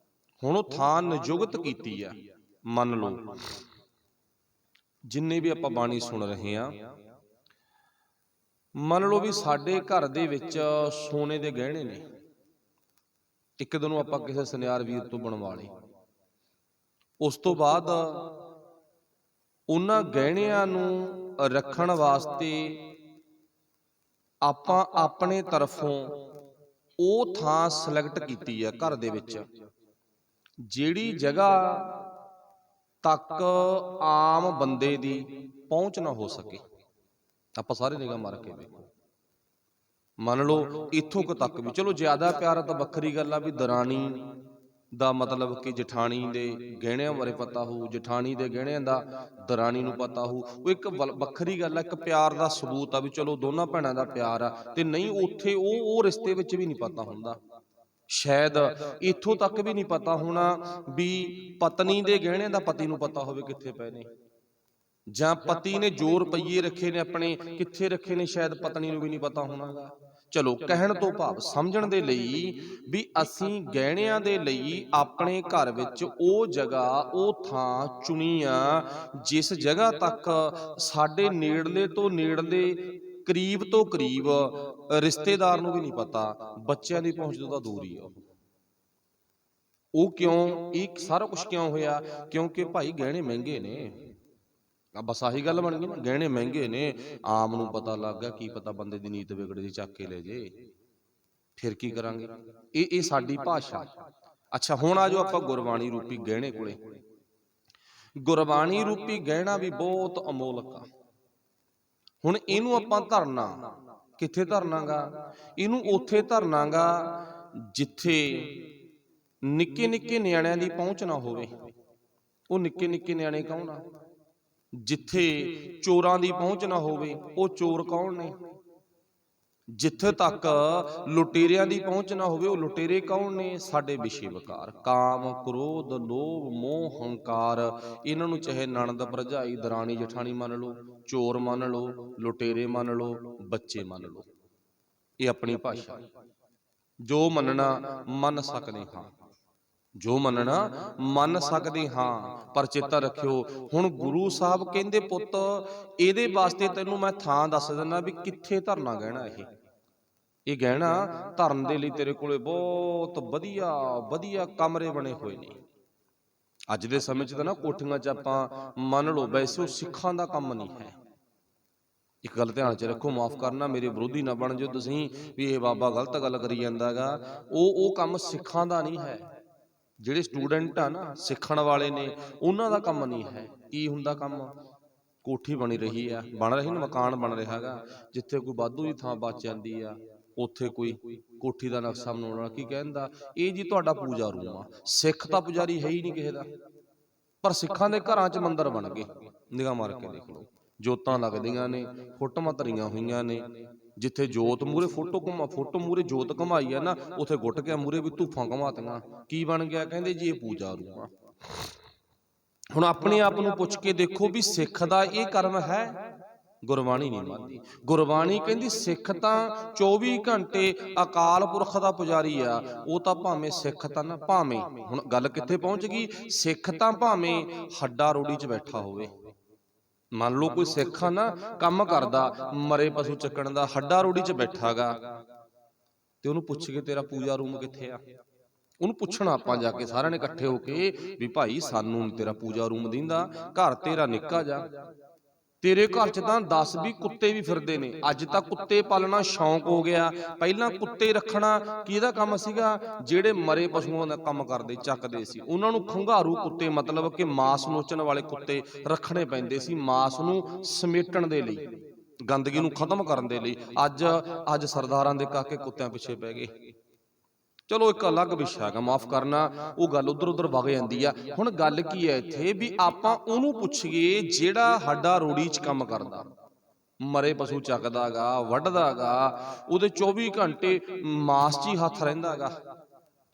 [SPEAKER 1] ਹੁਣ ਉਹ ਥਾਂ ਨਿਯੁਕਤ ਕੀਤੀ ਆ। ਮੰਨ ਲਓ ਜਿੰਨੇ ਵੀ ਆਪਾਂ ਬਾਣੀ ਸੁਣ ਰਹੇ ਆ, ਮੰਨ ਲਓ ਵੀ ਸਾਡੇ ਘਰ ਦੇ ਵਿੱਚ ਸੋਨੇ ਦੇ ਗਹਿਣੇ ਨੇ, ਇੱਕ ਦਿਨ ਆਪਾਂ ਕਿਸੇ ਸੁਨਿਆਰ ਵੀਰ ਤੋਂ ਬਣਵਾ ਲਏ। ਉਸ ਤੋਂ ਬਾਅਦ ਉਹਨਾਂ ਗਹਿਣਿਆਂ ਨੂੰ ਰੱਖਣ ਵਾਸਤੇ ਆਪਾਂ ਆਪਣੇ ਤਰਫੋਂ ਉਹ ਥਾਂ ਸਿਲੈਕਟ ਕੀਤੀ ਆ ਘਰ ਦੇ ਵਿੱਚ, ਜਿਹੜੀ ਜਗ੍ਹਾ ਤੱਕ ਆਮ ਬੰਦੇ ਦੀ ਪਹੁੰਚ ਨਾ ਹੋ ਸਕੇ। ਆਪਾਂ ਸਾਰੇ ਨਿਗਾਹ ਮਾਰ ਕੇ ਵੇਖੋ, ਮੰਨ ਲਓ ਇੱਥੋਂ ਕੁ ਤੱਕ ਵੀ, ਚਲੋ ਜ਼ਿਆਦਾ ਪਿਆਰ ਤਾਂ ਵੱਖਰੀ ਗੱਲ ਆ, ਵੀ ਦਰਾਣੀ ਦਾ ਮਤਲਬ ਕਿ ਜਠਾਣੀ ਦੇ ਗਹਿਣਿਆਂ ਬਾਰੇ ਪਤਾ ਹੋਊ, ਜਠਾਣੀ ਦੇ ਗਹਿਣਿਆਂ ਦਾ ਦਰਾਣੀ ਨੂੰ ਪਤਾ ਹੋਊ, ਉਹ ਇੱਕ ਵੱਖਰੀ ਗੱਲ ਆ, ਇੱਕ ਪਿਆਰ ਦਾ ਸਬੂਤ ਆ ਵੀ ਚਲੋ ਦੋਨਾਂ ਭੈਣਾਂ ਦਾ ਪਿਆਰ ਆ। ਤੇ ਨਹੀਂ ਉੱਥੇ ਉਹ ਰਿਸ਼ਤੇ ਵਿੱਚ ਵੀ ਨਹੀਂ ਪਤਾ ਹੁੰਦਾ, ਸ਼ਾਇਦ ਇੱਥੋਂ ਤੱਕ ਵੀ ਨਹੀਂ ਪਤਾ ਹੋਣਾ ਵੀ ਪਤਨੀ ਦੇ ਗਹਿਣਿਆਂ ਦਾ ਪਤੀ ਨੂੰ ਪਤਾ ਹੋਵੇ ਕਿੱਥੇ ਪਏ ਨੇ, ਜਾਂ ਪਤੀ ਨੇ ਜੋ ਰੁਪਈਏ ਰੱਖੇ ਨੇ ਆਪਣੇ ਕਿੱਥੇ ਰੱਖੇ ਨੇ, ਸ਼ਾਇਦ ਪਤਨੀ ਨੂੰ ਵੀ ਨਹੀਂ ਪਤਾ ਹੋਣਾਗਾ। ਚਲੋ ਕਹਿਣ ਤੋਂ ਭਾਵ ਸਮਝਣ ਦੇ ਲਈ ਵੀ ਅਸੀਂ ਗਹਿਣਿਆਂ ਦੇ ਲਈ ਆਪਣੇ ਘਰ ਵਿੱਚ ਉਹ ਜਗ੍ਹਾ, ਉਹ ਥਾਂ ਚੁਣੀ ਆ, ਜਿਸ ਜਗ੍ਹਾ ਤੱਕ ਸਾਡੇ ਨੇੜਲੇ ਤੋਂ ਨੇੜਲੇ, ਕਰੀਬ ਤੋਂ ਕਰੀਬ ਰਿਸ਼ਤੇਦਾਰ ਨੂੰ ਵੀ ਨਹੀਂ ਪਤਾ, ਬੱਚਿਆਂ ਦੀ ਪਹੁੰਚ ਤੋਂ ਤਾਂ ਦੂਰ ਹੀ ਆ ਉਹ। ਕਿਉਂ? ਇਹ ਸਾਰਾ ਕੁਝ ਕਿਉਂ ਹੋਇਆ? ਕਿਉਂਕਿ ਭਾਈ ਗਹਿਣੇ ਮਹਿੰਗੇ ਨੇ। ਬਸ ਆਹੀ ਗੱਲ ਬਣ ਗਈ ਨਾ, ਗਹਿਣੇ ਮਹਿੰਗੇ ਨੇ, ਆਮ ਨੂੰ ਪਤਾ ਲੱਗ ਗਿਆ, ਕੀ ਪਤਾ ਬੰਦੇ ਦੀ ਨੀਤ ਵਿਗੜ ਜੇ, ਚੱਕ ਕੇ ਲੈ ਜੇ, ਫਿਰ ਕੀ ਕਰਾਂਗੇ? ਇਹ ਸਾਡੀ ਭਾਸ਼ਾ। ਅੱਛਾ ਹੁਣ ਆ ਜਾਓ ਆਪਾਂ ਗੁਰਬਾਣੀ ਰੂਪੀ ਗਹਿਣੇ ਕੋਲੇ। ਗੁਰਬਾਣੀ ਰੂਪੀ ਗਹਿਣਾ ਵੀ ਬਹੁਤ ਅਮੋਲਕ ਆ। ਹੁਣ ਇਹਨੂੰ ਆਪਾਂ ਧਰਨਾ ਕਿੱਥੇ ਧਰਨਾਗਾ? ਇਹਨੂੰ ਉੱਥੇ ਧਰਨਾਗਾ ਜਿੱਥੇ ਨਿੱਕੇ ਨਿੱਕੇ ਨਿਆਣਿਆਂ ਦੀ ਪਹੁੰਚ ਨਾ ਹੋਵੇ। ਉਹ ਨਿੱਕੇ ਨਿੱਕੇ ਨਿਆਣੇ ਕੌਣ ਆ? ਜਿੱਥੇ ਚੋਰਾਂ ਦੀ ਪਹੁੰਚ ਨਾ ਹੋਵੇ, ਉਹ ਚੋਰ ਕੌਣ ਨੇ? ਜਿੱਥੇ ਤੱਕ ਲੁਟੇਰਿਆਂ ਦੀ ਪਹੁੰਚ ਨਾ ਹੋਵੇ, ਉਹ ਲੁਟੇਰੇ ਕੌਣ ਨੇ? ਸਾਡੇ ਵਿਸ਼ੇ ਵਿਕਾਰ, ਕਾਮ, ਕ੍ਰੋਧ, ਲੋਭ, ਮੋਹ, ਹੰਕਾਰ। ਇਹਨਾਂ ਨੂੰ ਚਾਹੇ ਨਣਦ, ਭਰਜਾਈ, ਦਰਾਣੀ ਜਠਾਣੀ ਮੰਨ ਲਓ, ਚੋਰ ਮੰਨ ਲਓ, ਲੁਟੇਰੇ ਮੰਨ ਲਓ, ਬੱਚੇ ਮੰਨ ਲਓ। ਇਹ ਆਪਣੀ ਭਾਸ਼ਾ। ਜੋ ਮੰਨਣਾ ਮੰਨ ਸਕਦੇ ਹਾਂ, ਜੋ ਮੰਨਣਾ ਮੰਨ ਸਕਦੇ ਹਾਂ, ਪਰ ਚੇਤਾ ਰੱਖਿਓ ਹੁਣ ਗੁਰੂ ਸਾਹਿਬ ਕਹਿੰਦੇ ਪੁੱਤ ਇਹਦੇ ਵਾਸਤੇ ਤੈਨੂੰ ਮੈਂ ਥਾਂ ਦੱਸ ਦਿੰਦਾ ਵੀ ਕਿੱਥੇ ਧਰਨਾ ਗਹਿਣਾ। ਇਹ ਗਹਿਣਾ ਧਰਨ ਦੇ ਲਈ ਤੇਰੇ ਕੋਲੇ ਬਹੁਤ ਵਧੀਆ ਵਧੀਆ ਕਮਰੇ ਬਣੇ ਹੋਏ ਨੇ। ਅੱਜ ਦੇ ਸਮੇਂ 'ਚ ਤਾਂ ਨਾ ਕੋਠੀਆਂ 'ਚ ਆਪਾਂ ਮੰਨ ਲਓ, ਵੈਸੇ ਉਹ ਸਿੱਖਾਂ ਦਾ ਕੰਮ ਨਹੀਂ ਹੈ। ਇੱਕ ਗੱਲ ਧਿਆਨ 'ਚ ਰੱਖੋ, ਮਾਫ ਕਰਨਾ ਮੇਰੇ ਵਿਰੋਧੀ ਨਾ ਬਣ ਜਾਓ ਤੁਸੀਂ ਵੀ ਇਹ ਬਾਬਾ ਗਲਤ ਗੱਲ ਕਰੀ ਜਾਂਦਾ ਹੈਗਾ। ਉਹ ਕੰਮ ਸਿੱਖਾਂ ਦਾ ਨਹੀਂ ਹੈ। ਜਿਹੜੇ ਸਟੂਡੈਂਟ ਆ ਨਾ, ਸਿੱਖਣ ਵਾਲੇ ਨੇ, ਉਹਨਾਂ ਦਾ ਕੰਮ ਨਹੀਂ ਹੈ। ਕੀ ਹੁੰਦਾ ਕੰਮ? ਕੋਠੀ ਬਣ ਰਹੀ ਆ, ਬਣ ਰਹੀ ਨਾ, ਮਕਾਨ ਬਣ ਰਿਹਾ ਹੈਗਾ, ਜਿੱਥੇ ਕੋਈ ਵਾਧੂ ਦੀ ਥਾਂ ਬਚ ਜਾਂਦੀ ਆ ਉੱਥੇ ਕੋਈ ਕੋਠੀ ਦਾ ਨਕਸ਼ਾ ਬਣਾਉਣਾ। ਕੀ ਕਹਿੰਦਾ? ਇਹ ਜੀ ਤੁਹਾਡਾ ਪੂਜਾ ਰੂਮ ਆ। ਸਿੱਖ ਤਾਂ ਪੁਜਾਰੀ ਹੈ ਹੀ ਨਹੀਂ ਕਿਸੇ ਦਾ, ਪਰ ਸਿੱਖਾਂ ਦੇ ਘਰਾਂ 'ਚ ਮੰਦਿਰ ਬਣ ਗਏ। ਨਿਗਾਹ ਮਾਰ ਕੇ ਦੇਖ ਲਓ, ਜੋਤਾਂ ਲੱਗਦੀਆਂ ਨੇ, ਫੋਟੋਆਂ ਧਰੀਆਂ ਹੋਈਆਂ ਨੇ, ਜਿੱਥੇ ਜੋਤ ਮੂਰੇ ਫੋਟੋ ਮੂਰੇ ਜੋਤ ਘਮਾਈ ਆ ਨਾ, ਉੱਥੇ ਗੁੱਟ ਕੇ ਮੂਰੇ ਵੀ ਧੂਫਾਂ ਘਮਾਤੀਆਂ। ਕੀ ਬਣ ਗਿਆ? ਕਹਿੰਦੇ ਜੀ ਇਹ ਪੂਜਾ ਰੂਮ ਆ। ਹੁਣ ਆਪਣੇ ਆਪ ਨੂੰ ਪੁੱਛ ਕੇ ਦੇਖੋ ਵੀ ਸਿੱਖ ਦਾ ਇਹ ਕਰਮ ਹੈ? ਗੁਰਬਾਣੀ ਨਹੀਂ ਮੰਨਦੀ। ਗੁਰਬਾਣੀ ਕਹਿੰਦੀ ਸਿੱਖ ਤਾਂ 24 ਘੰਟੇ ਅਕਾਲ ਪੁਰਖ ਦਾ ਪੁਜਾਰੀ ਆ। ਉਹ ਤਾਂ ਭਾਵੇਂ ਸਿੱਖ ਤਾਂ ਨਾ, ਭਾਵੇਂ ਹੁਣ ਗੱਲ ਕਿੱਥੇ ਪਹੁੰਚ ਗਈ, ਸਿੱਖ ਤਾਂ ਭਾਵੇਂ ਹੱਡਾ ਰੋੜੀ 'ਚ ਬੈਠਾ ਹੋਵੇ। ਮੰਨ ਲਓ ਕੋਈ ਸਿੱਖ ਆ ਨਾ, ਕੰਮ ਕਰਦਾ ਮਰੇ ਪਸ਼ੂ ਚੱਕਣ ਦਾ, ਹੱਡਾ ਰੋੜੀ 'ਚ ਬੈਠਾ ਗਾ, ਤੇ ਉਹਨੂੰ ਪੁੱਛ ਕੇ ਤੇਰਾ ਪੂਜਾ ਰੂਮ ਕਿੱਥੇ ਆ, ਉਹਨੂੰ ਪੁੱਛਣਾ ਆਪਾਂ ਜਾ ਕੇ ਸਾਰਿਆਂ ਨੇ ਇਕੱਠੇ ਹੋ ਕੇ ਵੀ ਭਾਈ ਸਾਨੂੰ ਨੀ ਤੇਰਾ ਪੂਜਾ ਰੂਮ ਦਿੰਦਾ, ਘਰ ਤੇਰਾ ਨਿੱਕਾ ਜਾ, ਤੇਰੇ ਘਰ 'ਚ ਤਾਂ 10-20 ਕੁੱਤੇ ਵੀ ਫਿਰਦੇ ਨੇ। ਅੱਜ ਤਾਂ ਕੁੱਤੇ ਪਾਲਣਾ ਸ਼ੌਂਕ ਹੋ ਗਿਆ, ਪਹਿਲਾਂ ਕੁੱਤੇ ਰੱਖਣਾ ਕਿਹਦਾ ਕੰਮ ਸੀਗਾ, ਜਿਹੜੇ ਮਰੇ ਪਸ਼ੂਆਂ ਦਾ ਕੰਮ ਕਰਦੇ ਚੱਕਦੇ ਸੀ, ਉਹਨਾਂ ਨੂੰ ਖੰਘਾਰੂ ਕੁੱਤੇ ਮਤਲਬ ਕਿ ਮਾਸ ਨੋਚਣ ਵਾਲੇ ਕੁੱਤੇ ਰੱਖਣੇ ਪੈਂਦੇ ਸੀ, ਮਾਸ ਨੂੰ ਸਮੇਟਣ ਦੇ ਲਈ, ਗੰਦਗੀ ਨੂੰ ਖਤਮ ਕਰਨ ਦੇ ਲਈ। ਅੱਜ ਸਰਦਾਰਾਂ ਦੇ ਕਾਕੇ ਕੁੱਤਿਆਂ ਪਿੱਛੇ ਪੈ ਗਏ। ਚਲੋ ਇੱਕ ਅਲੱਗ ਵਿਸ਼ਾ ਹੈਗਾ, ਮਾਫ ਕਰਨਾ, ਉਹ ਗੱਲ ਉਧਰ ਵਗ ਜਾਂਦੀ ਆ। ਹੁਣ ਗੱਲ ਕੀ ਹੈ ਇੱਥੇ ਵੀ ਆਪਾਂ ਉਹਨੂੰ ਪੁੱਛੀਏ ਜਿਹੜਾ ਹੱਡਾ ਰੋੜੀ 'ਚ ਕੰਮ ਕਰਦਾ, ਮਰੇ ਪਸ਼ੂ ਚੱਕਦਾ ਗਾ, ਵੱਢਦਾ ਗਾ, ਉਹਦੇ 24 ਘੰਟੇ ਮਾਸ 'ਚ ਹੀ ਹੱਥ ਰਹਿੰਦਾ ਗਾ।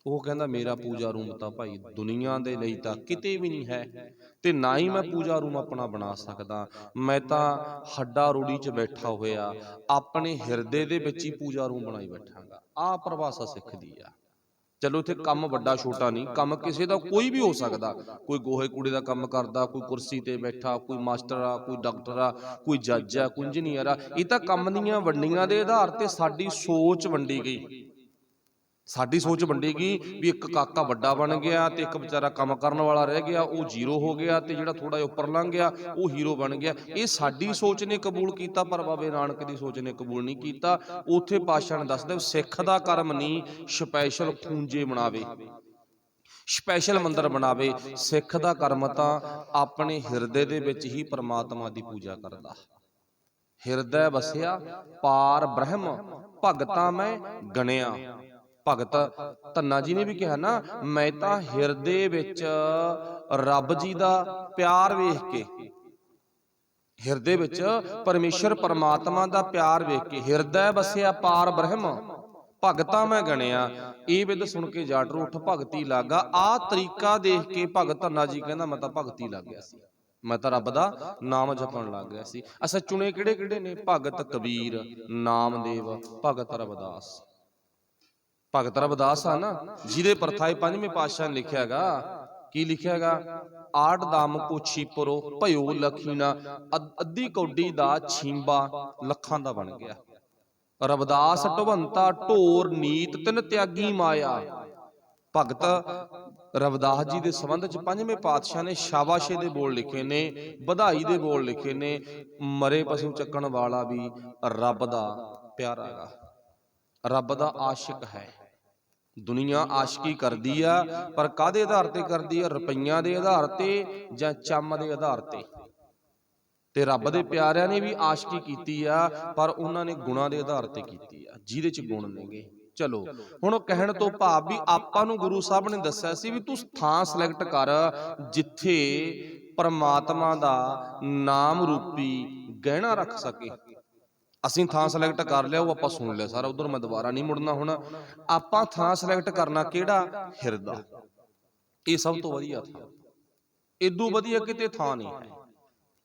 [SPEAKER 1] ਉਹ ਕਹਿੰਦਾ ਮੇਰਾ ਪੂਜਾ ਰੂਮ ਤਾਂ ਭਾਈ ਦੁਨੀਆ ਦੇ ਲਈ ਤਾਂ ਕਿਤੇ ਵੀ ਨਹੀਂ ਹੈ, ਤੇ ਨਾ ਹੀ ਮੈਂ ਪੂਜਾ ਰੂਮ ਆਪਣਾ ਬਣਾ ਸਕਦਾ, ਮੈਂ ਤਾਂ ਹੱਡਾ ਰੋੜੀ 'ਚ ਬੈਠਾ ਹੋਇਆ ਆਪਣੇ ਹਿਰਦੇ ਦੇ ਵਿੱਚ ਹੀ ਪੂਜਾ ਰੂਮ ਬਣਾਈ ਬੈਠਾਂਗਾ। ਆਹ ਪਰਿਭਾਸ਼ਾ ਸਿੱਖ ਦੀ ਆ। ਚਲੋ ਇੱਥੇ ਕੰਮ ਵੱਡਾ ਛੋਟਾ ਨਹੀਂ, ਕੰਮ ਕਿਸੇ ਦਾ ਕੋਈ ਵੀ ਹੋ ਸਕਦਾ, ਕੋਈ ਗੋਹੇ ਕੂੜੇ ਦਾ ਕੰਮ ਕਰਦਾ, ਕੋਈ ਕੁਰਸੀ ਤੇ ਬੈਠਾ, ਕੋਈ ਮਾਸਟਰ ਆ, ਕੋਈ ਡਾਕਟਰ ਆ, ਕੋਈ ਜੱਜ ਆ, ਕੋਈ ਇੰਜੀਨੀਅਰ ਆ। ਇਹ ਤਾਂ ਕੰਮ ਦੀਆਂ ਵੰਡੀਆਂ ਦੇ ਆਧਾਰ ਤੇ ਸਾਡੀ ਸੋਚ ਵੰਡੀ ਗਈ। ਸਾਡੀ ਸੋਚ ਵੰਡੀ ਗਈ ਵੀ ਇੱਕ ਕਾਕਾ ਵੱਡਾ ਬਣ ਗਿਆ ਤੇ ਇੱਕ ਵਿਚਾਰਾ ਕੰਮ ਕਰਨ ਵਾਲਾ ਰਹਿ ਗਿਆ, ਉਹ ਜ਼ੀਰੋ ਹੋ ਗਿਆ, ਤੇ ਜਿਹੜਾ ਥੋੜਾ ਜਿਹਾ ਉੱਪਰ ਲੰਘ ਗਿਆ ਉਹ ਹੀਰੋ ਬਣ ਗਿਆ। ਇਹ ਸਾਡੀ ਸੋਚ ਨੇ ਕਬੂਲ ਕੀਤਾ, ਪਰ ਬਾਬੇ ਨਾਨਕ ਦੀ ਸੋਚ ਨੇ ਕਬੂਲ ਨਹੀਂ ਕੀਤਾ। ਉੱਥੇ ਪਾਤਸ਼ਾਹ ਨੇ ਦੱਸਦਾ ਸਿੱਖ ਦਾ ਕਰਮ ਨਹੀਂ ਸਪੈਸ਼ਲ ਖੂੰਜੇ ਬਣਾਵੇ, ਸਪੈਸ਼ਲ ਮੰਦਰ ਬਣਾਵੇ, ਸਿੱਖ ਦਾ ਕਰਮ ਤਾਂ ਆਪਣੇ ਹਿਰਦੇ ਦੇ ਵਿੱਚ ਹੀ ਪ੍ਰਮਾਤਮਾ ਦੀ ਪੂਜਾ ਕਰਦਾ। ਹਿਰਦੈ ਵਸਿਆ ਪਾਰ ਬ੍ਰਹਮ ਭਗਤਾਂ ਮੈਂ ਗਣਿਆ। ਭਗਤ ਧੰਨਾ ਜੀ ਨੇ ਵੀ ਕਿਹਾ ਨਾ, ਮੈਂ ਤਾਂ ਹਿਰਦੇ ਵਿੱਚ ਰੱਬ ਜੀ ਦਾ ਪਿਆਰ ਵੇਖ ਕੇ, ਹਿਰਦੇ ਵਿੱਚ ਪਰਮੇਸ਼ਰ ਪਰਮਾਤਮਾ ਦਾ ਪਿਆਰ ਵੇਖ ਕੇ, ਹਿਰਦੈ ਵਸਿਆ ਪਾਰ ਬ੍ਰਹਮ ਭਗਤਾਂ ਮੈਂ ਗਣਿਆ। ਇਹ ਬਿਦ ਸੁਣ ਕੇ ਜਾਟਰੂ ਉੱਠ ਭਗਤੀ ਲੱਗਾ। ਆਹ ਤਰੀਕਾ ਦੇਖ ਕੇ ਭਗਤ ਧੰਨਾ ਜੀ ਕਹਿੰਦਾ ਮੈਂ ਤਾਂ ਭਗਤੀ ਲੱਗ ਗਿਆ ਸੀ, ਮੈਂ ਤਾਂ ਰੱਬ ਦਾ ਨਾਮ ਜਪਣ ਲੱਗ ਗਿਆ ਸੀ। ਅਸਾਂ ਚੁਣੇ ਕਿਹੜੇ ਕਿਹੜੇ ਨੇ, ਭਗਤ ਕਬੀਰ, ਨਾਮਦੇਵ, ਭਗਤ ਰਵਿਦਾਸ। ਭਗਤ ਰਵਿਦਾਸ ਆ ਨਾ, ਜਿਹਦੇ ਪਰਥਾਏ ਪੰਜਵੇਂ ਪਾਤਸ਼ਾਹ ਨੇ ਲਿਖਿਆ ਹੈਗਾ, ਕੀ ਲਿਖਿਆ ਹੈਗਾ, ਆਠ ਦਾਮ ਕੋ ਛੀਪਰੋ ਭਇਓ ਲਖੀਣਾ, ਅੱਧੀ ਕੌਡੀ ਦਾ ਛੀਂਬਾ ਲੱਖਾਂ ਦਾ ਬਣ ਗਿਆ। ਰਵਿਦਾਸ ਢਵੰਤਾ ਢੋਰ ਨੀਤ ਤਿਨ ਤਿਆਗੀ ਮਾਇਆ। ਭਗਤ ਰਵਿਦਾਸ ਜੀ ਦੇ ਸੰਬੰਧ ਚ ਪੰਜਵੇਂ ਪਾਤਸ਼ਾਹ ਨੇ ਸ਼ਾਬਾਸ਼ੇ ਦੇ ਬੋਲ ਲਿਖੇ ਨੇ, ਵਧਾਈ ਦੇ ਬੋਲ ਲਿਖੇ ਨੇ। ਮਰੇ ਪਸ਼ੂ ਚੱਕਣ ਵਾਲਾ ਵੀ ਰੱਬ ਦਾ ਪਿਆਰਾ ਹੈਗਾ, ਰੱਬ ਦਾ ਆਸ਼ਿਕ ਹੈ। ਦੁਨੀਆ ਆਸ਼ਕੀ ਕਰਦੀ ਆ, ਪਰ ਕਾਹਦੇ ਆਧਾਰ ਤੇ ਕਰਦੀ ਆ, ਰੁਪਈਆਂ ਦੇ ਆਧਾਰ ਤੇ ਜਾਂ ਚੰਮ ਦੇ ਆਧਾਰ ਤੇ। ਤੇ ਰੱਬ ਦੇ ਪਿਆਰਿਆਂ ਨੇ ਵੀ ਆਸ਼ਕੀ ਕੀਤੀ ਆ, ਪਰ ਉਹਨਾਂ ਨੇ ਗੁਣਾਂ ਦੇ ਆਧਾਰ ਤੇ ਕੀਤੀ ਆ, ਜਿਹਦੇ ਚ ਗੁਣ ਨੇਗੇ। ਚਲੋ ਹੁਣ ਉਹ ਕਹਿਣ ਤੋਂ ਭਾਵ ਵੀ ਆਪਾਂ ਨੂੰ ਗੁਰੂ ਸਾਹਿਬ ਨੇ ਦੱਸਿਆ ਸੀ ਵੀ ਤੂੰ ਥਾਂ ਸਿਲੈਕਟ ਕਰ ਜਿੱਥੇ ਪਰਮਾਤਮਾ ਦਾ ਨਾਮ ਰੂਪੀ ਗਹਿਣਾ ਰੱਖ ਸਕੇ। ਅਸੀਂ ਥਾਂ ਸਿਲੈਕਟ ਕਰ ਲਿਆ, ਉਹ ਆਪਾਂ ਸੁਣ ਲਿਆ ਸਾਰਾ, ਉਧਰ ਮੈਂ ਦੁਬਾਰਾ ਨਹੀਂ ਮੁੜਨਾ। ਹੁਣ ਆਪਾਂ ਥਾਂ ਸਿਲੈਕਟ ਕਰਨਾ ਕਿਹੜਾ, ਹਿਰਦਾ। ਇਹ ਸਭ ਤੋਂ ਵਧੀਆ ਥਾਂ, ਇਦੋਂ ਵਧੀਆ ਕਿਤੇ ਥਾਂ ਨਹੀਂ ਹੈ,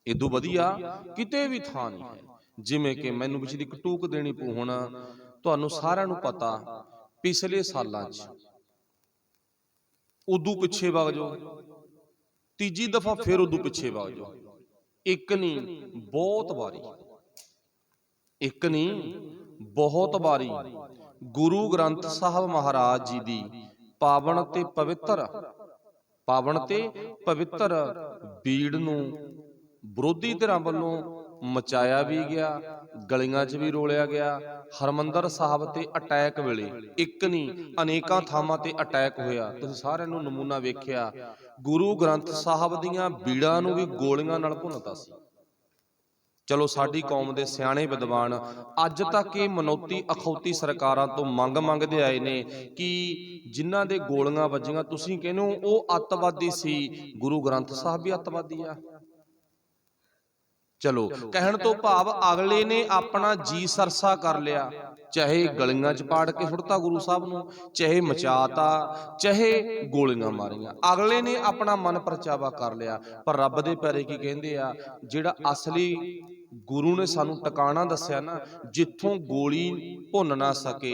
[SPEAKER 1] ਇਦੋਂ ਵਧੀਆ ਕਿਤੇ ਵੀ ਥਾਂ ਨਹੀਂ ਹੈ। ਜਿਵੇਂ ਕਿ ਮੈਨੂੰ ਪਿਛਲੀ ਇੱਕ ਟੂਕ ਦੇਣੀ ਪਊ। ਹੁਣ ਤੁਹਾਨੂੰ ਸਾਰਿਆਂ ਨੂੰ ਪਤਾ, ਪਿਛਲੇ ਸਾਲਾਂ 'ਚ ਉਦੋਂ ਪਿੱਛੇ ਵਗ ਜਾਓ, ਤੀਜੀ ਦਫਾ ਫਿਰ ਉਦੋਂ ਪਿੱਛੇ ਵਗ ਜਾਓ, ਇੱਕ ਨਹੀਂ ਬਹੁਤ ਵਾਰੀ, ਇੱਕ ਨਹੀਂ ਬਹੁਤ ਵਾਰੀ ਗੁਰੂ ਗ੍ਰੰਥ ਸਾਹਿਬ ਮਹਾਰਾਜ ਜੀ ਦੀ ਪਾਵਨ ਤੇ ਪਵਿੱਤਰ ਬੀੜ ਨੂੰ ਵਿਰੋਧੀ ਧਿਰਾਂ ਵੱਲੋਂ ਮਚਾਇਆ ਵੀ ਗਿਆ, ਗਲੀਆਂ 'ਚ ਵੀ ਰੋਲਿਆ ਗਿਆ। ਹਰਮੰਦਰ ਸਾਹਿਬ ਤੇ ਅਟੈਕ ਵੇਲੇ ਇੱਕ ਨਹੀਂ ਅਨੇਕਾਂ ਥਾਵਾਂ ਤੇ ਅਟੈਕ ਹੋਇਆ। ਤੁਸੀਂ ਸਾਰਿਆਂ ਨੂੰ ਨਮੂਨਾ ਵੇਖਿਆ, ਗੁਰੂ ਗ੍ਰੰਥ ਸਾਹਿਬ ਦੀਆਂ ਬੀੜਾਂ ਨੂੰ ਵੀ ਗੋਲੀਆਂ ਨਾਲ ਭੁੰਨਤਾ ਸੀ। ਚਲੋ ਸਾਡੀ ਕੌਮ ਦੇ ਸਿਆਣੇ ਵਿਦਵਾਨ ਅੱਜ ਤੱਕ ਇਹ ਮਨੌਤੀ ਅਖੌਤੀ ਸਰਕਾਰਾਂ ਤੋਂ ਮੰਗਦੇ ਆਏ ਨੇ ਕਿ ਜਿਨ੍ਹਾਂ ਦੇ ਗੋਲੀਆਂ ਵੱਜੀਆਂ ਤੁਸੀਂ ਕਹਿੰਦੇ ਹੋ ਉਹ ਅੱਤਵਾਦੀ ਸੀ, ਗੁਰੂ ਗ੍ਰੰਥ ਸਾਹਿਬ ਵੀ ਅੱਤਵਾਦੀ ਆ। ਚਲੋ ਕਹਿਣ ਤੋਂ ਭਾਵ ਅਗਲੇ ਨੇ ਆਪਣਾ ਜੀ ਸਰਸਾ ਕਰ ਲਿਆ, ਚਾਹੇ ਗਲੀਆਂ 'ਚ ਪਾੜ ਕੇ ਸੁੱਟਤਾ ਗੁਰੂ ਸਾਹਿਬ ਨੂੰ, ਚਾਹੇ ਮਚਾਤਾ, ਚਾਹੇ ਗੋਲੀਆਂ ਮਾਰੀਆਂ, ਅਗਲੇ ਨੇ ਆਪਣਾ ਮਨ ਪਰਚਾਵਾ ਕਰ ਲਿਆ। ਪਰ ਰੱਬ ਦੇ ਪਿਆਰੇ ਕੀ ਕਹਿੰਦੇ ਆ, ਜਿਹੜਾ ਅਸਲੀ ਗੁਰੂ ਨੇ ਸਾਨੂੰ ਟਿਕਾਣਾ ਦੱਸਿਆ ਨਾ, ਜਿੱਥੋਂ ਗੋਲੀ ਭੁੰਨ ਨਾ ਸਕੇ,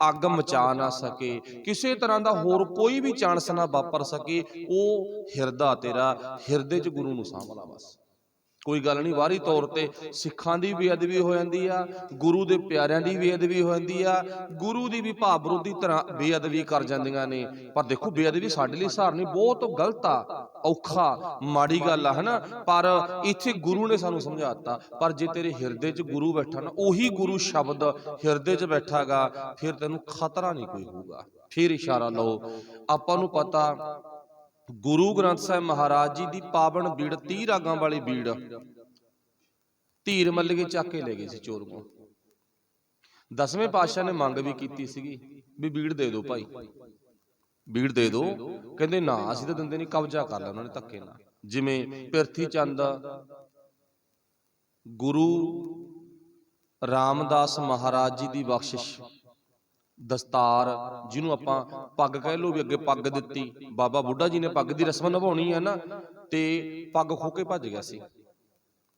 [SPEAKER 1] ਅੱਗ ਮਚਾ ਨਾ ਸਕੇ, ਕਿਸੇ ਤਰ੍ਹਾਂ ਦਾ ਹੋਰ ਕੋਈ ਵੀ ਚਾਂਸ ਨਾ ਵਾਪਰ ਸਕੇ, ਉਹ ਹਿਰਦਾ ਤੇਰਾ, ਹਿਰਦੇ 'ਚ ਗੁਰੂ ਨੂੰ ਸਾਂਭ ਲਾ ਬਸ। ਕੋਈ ਗੱਲ ਨਹੀਂ, ਬਾਹਰੀ ਤੌਰ ਤੇ ਸਿੱਖਾਂ ਦੀ ਬੇਅਦਬੀ ਹੋ ਜਾਂਦੀ ਆ, ਗੁਰੂ ਦੇ ਪਿਆਰਿਆਂ ਦੀ ਬੇਅਦਬੀ ਹੋ ਜਾਂਦੀ ਆ, ਗੁਰੂ ਦੀ ਵੀ ਭਾਵ ਵਿਰੋਧੀ ਤਰ੍ਹਾਂ ਬੇਅਦਬੀ ਕਰ ਜਾਂਦੀਆਂ ਨੇ। ਪਰ ਦੇਖੋ, ਬੇਅਦਬੀ ਸਾਡੇ ਲਈ ਸਹਾਰਨੀ ਬਹੁਤ ਗਲਤ ਆ, ਔਖਾ, ਮਾੜੀ ਗੱਲ ਆ, ਹਨਾ। ਪਰ ਇੱਥੇ ਗੁਰੂ ਨੇ ਸਾਨੂੰ ਸਮਝਾਤਾ, ਪਰ ਜੇ ਤੇਰੇ ਹਿਰਦੇ 'ਚ ਗੁਰੂ ਬੈਠਾ ਨਾ, ਉਹੀ ਗੁਰੂ ਸ਼ਬਦ ਹਿਰਦੇ 'ਚ ਬੈਠਾਗਾ, ਫਿਰ ਤੈਨੂੰ ਖਤਰਾ ਨਹੀਂ ਕੋਈ ਹੋਊਗਾ। ਫਿਰ ਇਸ਼ਾਰਾ ਲਓ, ਆਪਾਂ ਨੂੰ ਪਤਾ ਗੁਰੂ ਗ੍ਰੰਥ ਸਾਹਿਬ ਮਹਾਰਾਜ ਜੀ ਦੀ ਪਾਵਨ ਬੀੜ, 30 ਰਾਗਾਂ ਵਾਲੀ ਬੀੜ ਧੀਰ ਮੱਲਗੇ ਚੱਕ ਕੇ ਲੈ ਗਏ ਸੀ ਚੋਰ ਕੋਲ। 10ਵੇਂ ਪਾਤਸ਼ਾਹ ਨੇ ਮੰਗ ਵੀ ਕੀਤੀ ਸੀਗੀ ਵੀ ਬੀੜ ਦੇ ਦਿਓ ਭਾਈ, ਬੀੜ ਦੇ ਦਿਓ। ਕਹਿੰਦੇ ਨਾ, ਅਸੀਂ ਤਾਂ ਦਿੰਦੇ ਨਹੀਂ, ਕਬਜ਼ਾ ਕਰ ਲਿਆ ਉਹਨਾਂ ਨੇ ਧੱਕੇ ਨਾਲ। ਜਿਵੇਂ ਪਿਰਥੀ ਚੰਦ ਗੁਰੂ ਰਾਮਦਾਸ ਮਹਾਰਾਜ ਜੀ ਦੀ ਬਖਸ਼ਿਸ਼, ਦਸਤਾਰ ਜਿਹਨੂੰ ਆਪਾਂ ਪੱਗ ਕਹਿ ਲਓ, ਵੀ ਅੱਗੇ ਪੱਗ ਦਿੱਤੀ, ਬਾਬਾ ਬੁੱਢਾ ਜੀ ਨੇ ਪੱਗ ਦੀ ਰਸਮ ਨਿਭਾਉਣੀ ਹੈ ਨਾ, ਤੇ ਪੱਗ ਖੋ ਕੇ ਭੱਜ ਗਿਆ ਸੀ।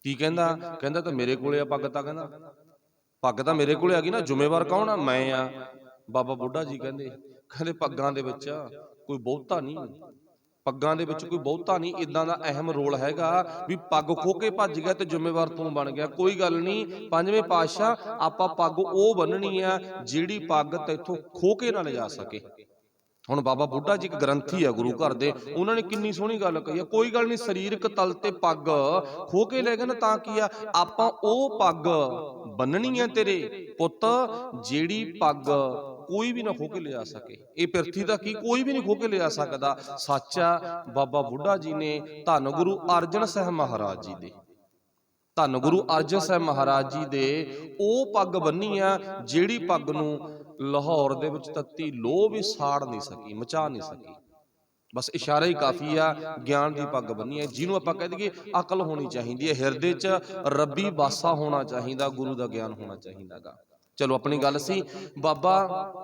[SPEAKER 1] ਕੀ ਕਹਿੰਦਾ? ਕਹਿੰਦਾ ਤਾਂ ਮੇਰੇ ਕੋਲੇ ਆ ਪੱਗ, ਤਾਂ ਕਹਿੰਦਾ ਪੱਗ ਤਾਂ ਮੇਰੇ ਕੋਲੇ ਆ ਗਈ ਨਾ, ਜ਼ਿੰਮੇਵਾਰ ਕੌਣ ਆ? ਮੈਂ ਆ। ਬਾਬਾ ਬੁੱਢਾ ਜੀ ਕਹਿੰਦੇ ਪੱਗਾਂ ਦੇ ਵਿੱਚ ਕੋਈ ਬਹੁਤਾ ਨਹੀਂ, ਪੱਗਾਂ ਦੇ ਵਿੱਚ ਕੋਈ ਬਹੁਤਾ ਨਹੀਂ, ਇਦਾਂ ਦਾ ਅਹਿਮ ਰੋਲ ਹੈਗਾ ਵੀ ਪੱਗ ਖੋ ਕੇ ਭੱਜ ਗਿਆ ਤੇ ਜ਼ਿੰਮੇਵਾਰ ਤੂੰ ਬਣ ਗਿਆ। ਕੋਈ ਗੱਲ ਨਹੀਂ, 5ਵੇਂ ਪਾਤਸ਼ਾਹ, ਆਪਾਂ ਪੱਗ ਉਹ ਬੰਨਣੀ ਆ ਜਿਹੜੀ ਪੱਗ ਤੈਥੋਂ ਖੋ ਕੇ ਨਾ ਲਿਜਾ ਸਕੇ। ਹੁਣ ਬਾਬਾ ਬੁੱਢਾ ਜੀ ਇੱਕ ਗ੍ਰੰਥੀ ਆ ਗੁਰੂ ਘਰ ਦੇ, ਉਹਨਾਂ ਨੇ ਕਿੰਨੀ ਸੋਹਣੀ ਗੱਲ ਕਹੀ ਆ, ਕੋਈ ਗੱਲ ਨਹੀਂ, ਸਰੀਰਕ ਤਲ ਤੇ ਪੱਗ ਖੋ ਕੇ ਲੈ ਗਏ ਨਾ, ਤਾਂ ਕੀ ਆ, ਆਪਾਂ ਉਹ ਪੱਗ ਬੰਨਣੀ ਆ ਤੇਰੇ ਪੁੱਤ, ਜਿਹੜੀ ਪੱਗ ਕੋਈ ਵੀ ਨਾ ਖੋ ਕੇ ਲਿਜਾ ਸਕੇ। ਇਹ ਪਿਰਥੀ ਦਾ ਕੀ ਕੋਈ ਵੀ ਨਹੀਂ ਖੋ ਕੇ ਲਿਜਾ ਸਕਦਾ। ਸੱਚਾ ਬਾਬਾ ਬੁੱਢਾ ਜੀ ਨੇ ਧੰਨ ਗੁਰੂ ਅਰਜਨ ਸਾਹਿਬ ਮਹਾਰਾਜ ਜੀ ਦੇ, ਧੰਨ ਗੁਰੂ ਅਰਜਨ ਸਾਹਿਬ ਮਹਾਰਾਜ ਜੀ ਦੇ ਉਹ ਪੱਗ ਬੰਨੀ ਆ, ਜਿਹੜੀ ਪੱਗ ਨੂੰ ਲਾਹੌਰ ਦੇ ਵਿੱਚ ਤੱਤੀ ਲੋਹ ਵੀ ਸਾੜ ਨਹੀਂ ਸਕੀ, ਮਚਾ ਨਹੀਂ ਸਕੀ। ਬਸ ਇਸ਼ਾਰਾ ਹੀ ਕਾਫੀ ਆ, ਗਿਆਨ ਦੀ ਪੱਗ ਬੰਨੀ ਹੈ, ਜਿਹਨੂੰ ਆਪਾਂ ਕਹਿ ਦਈਏ ਅਕਲ ਹੋਣੀ ਚਾਹੀਦੀ ਹੈ, ਹਿਰਦੇ 'ਚ ਰੱਬੀ ਵਾਸਾ ਹੋਣਾ ਚਾਹੀਦਾ, ਗੁਰੂ ਦਾ ਗਿਆਨ ਹੋਣਾ ਚਾਹੀਦਾਗਾ। ਚਲੋ, ਆਪਣੀ ਗੱਲ ਸੀ। ਬਾਬਾ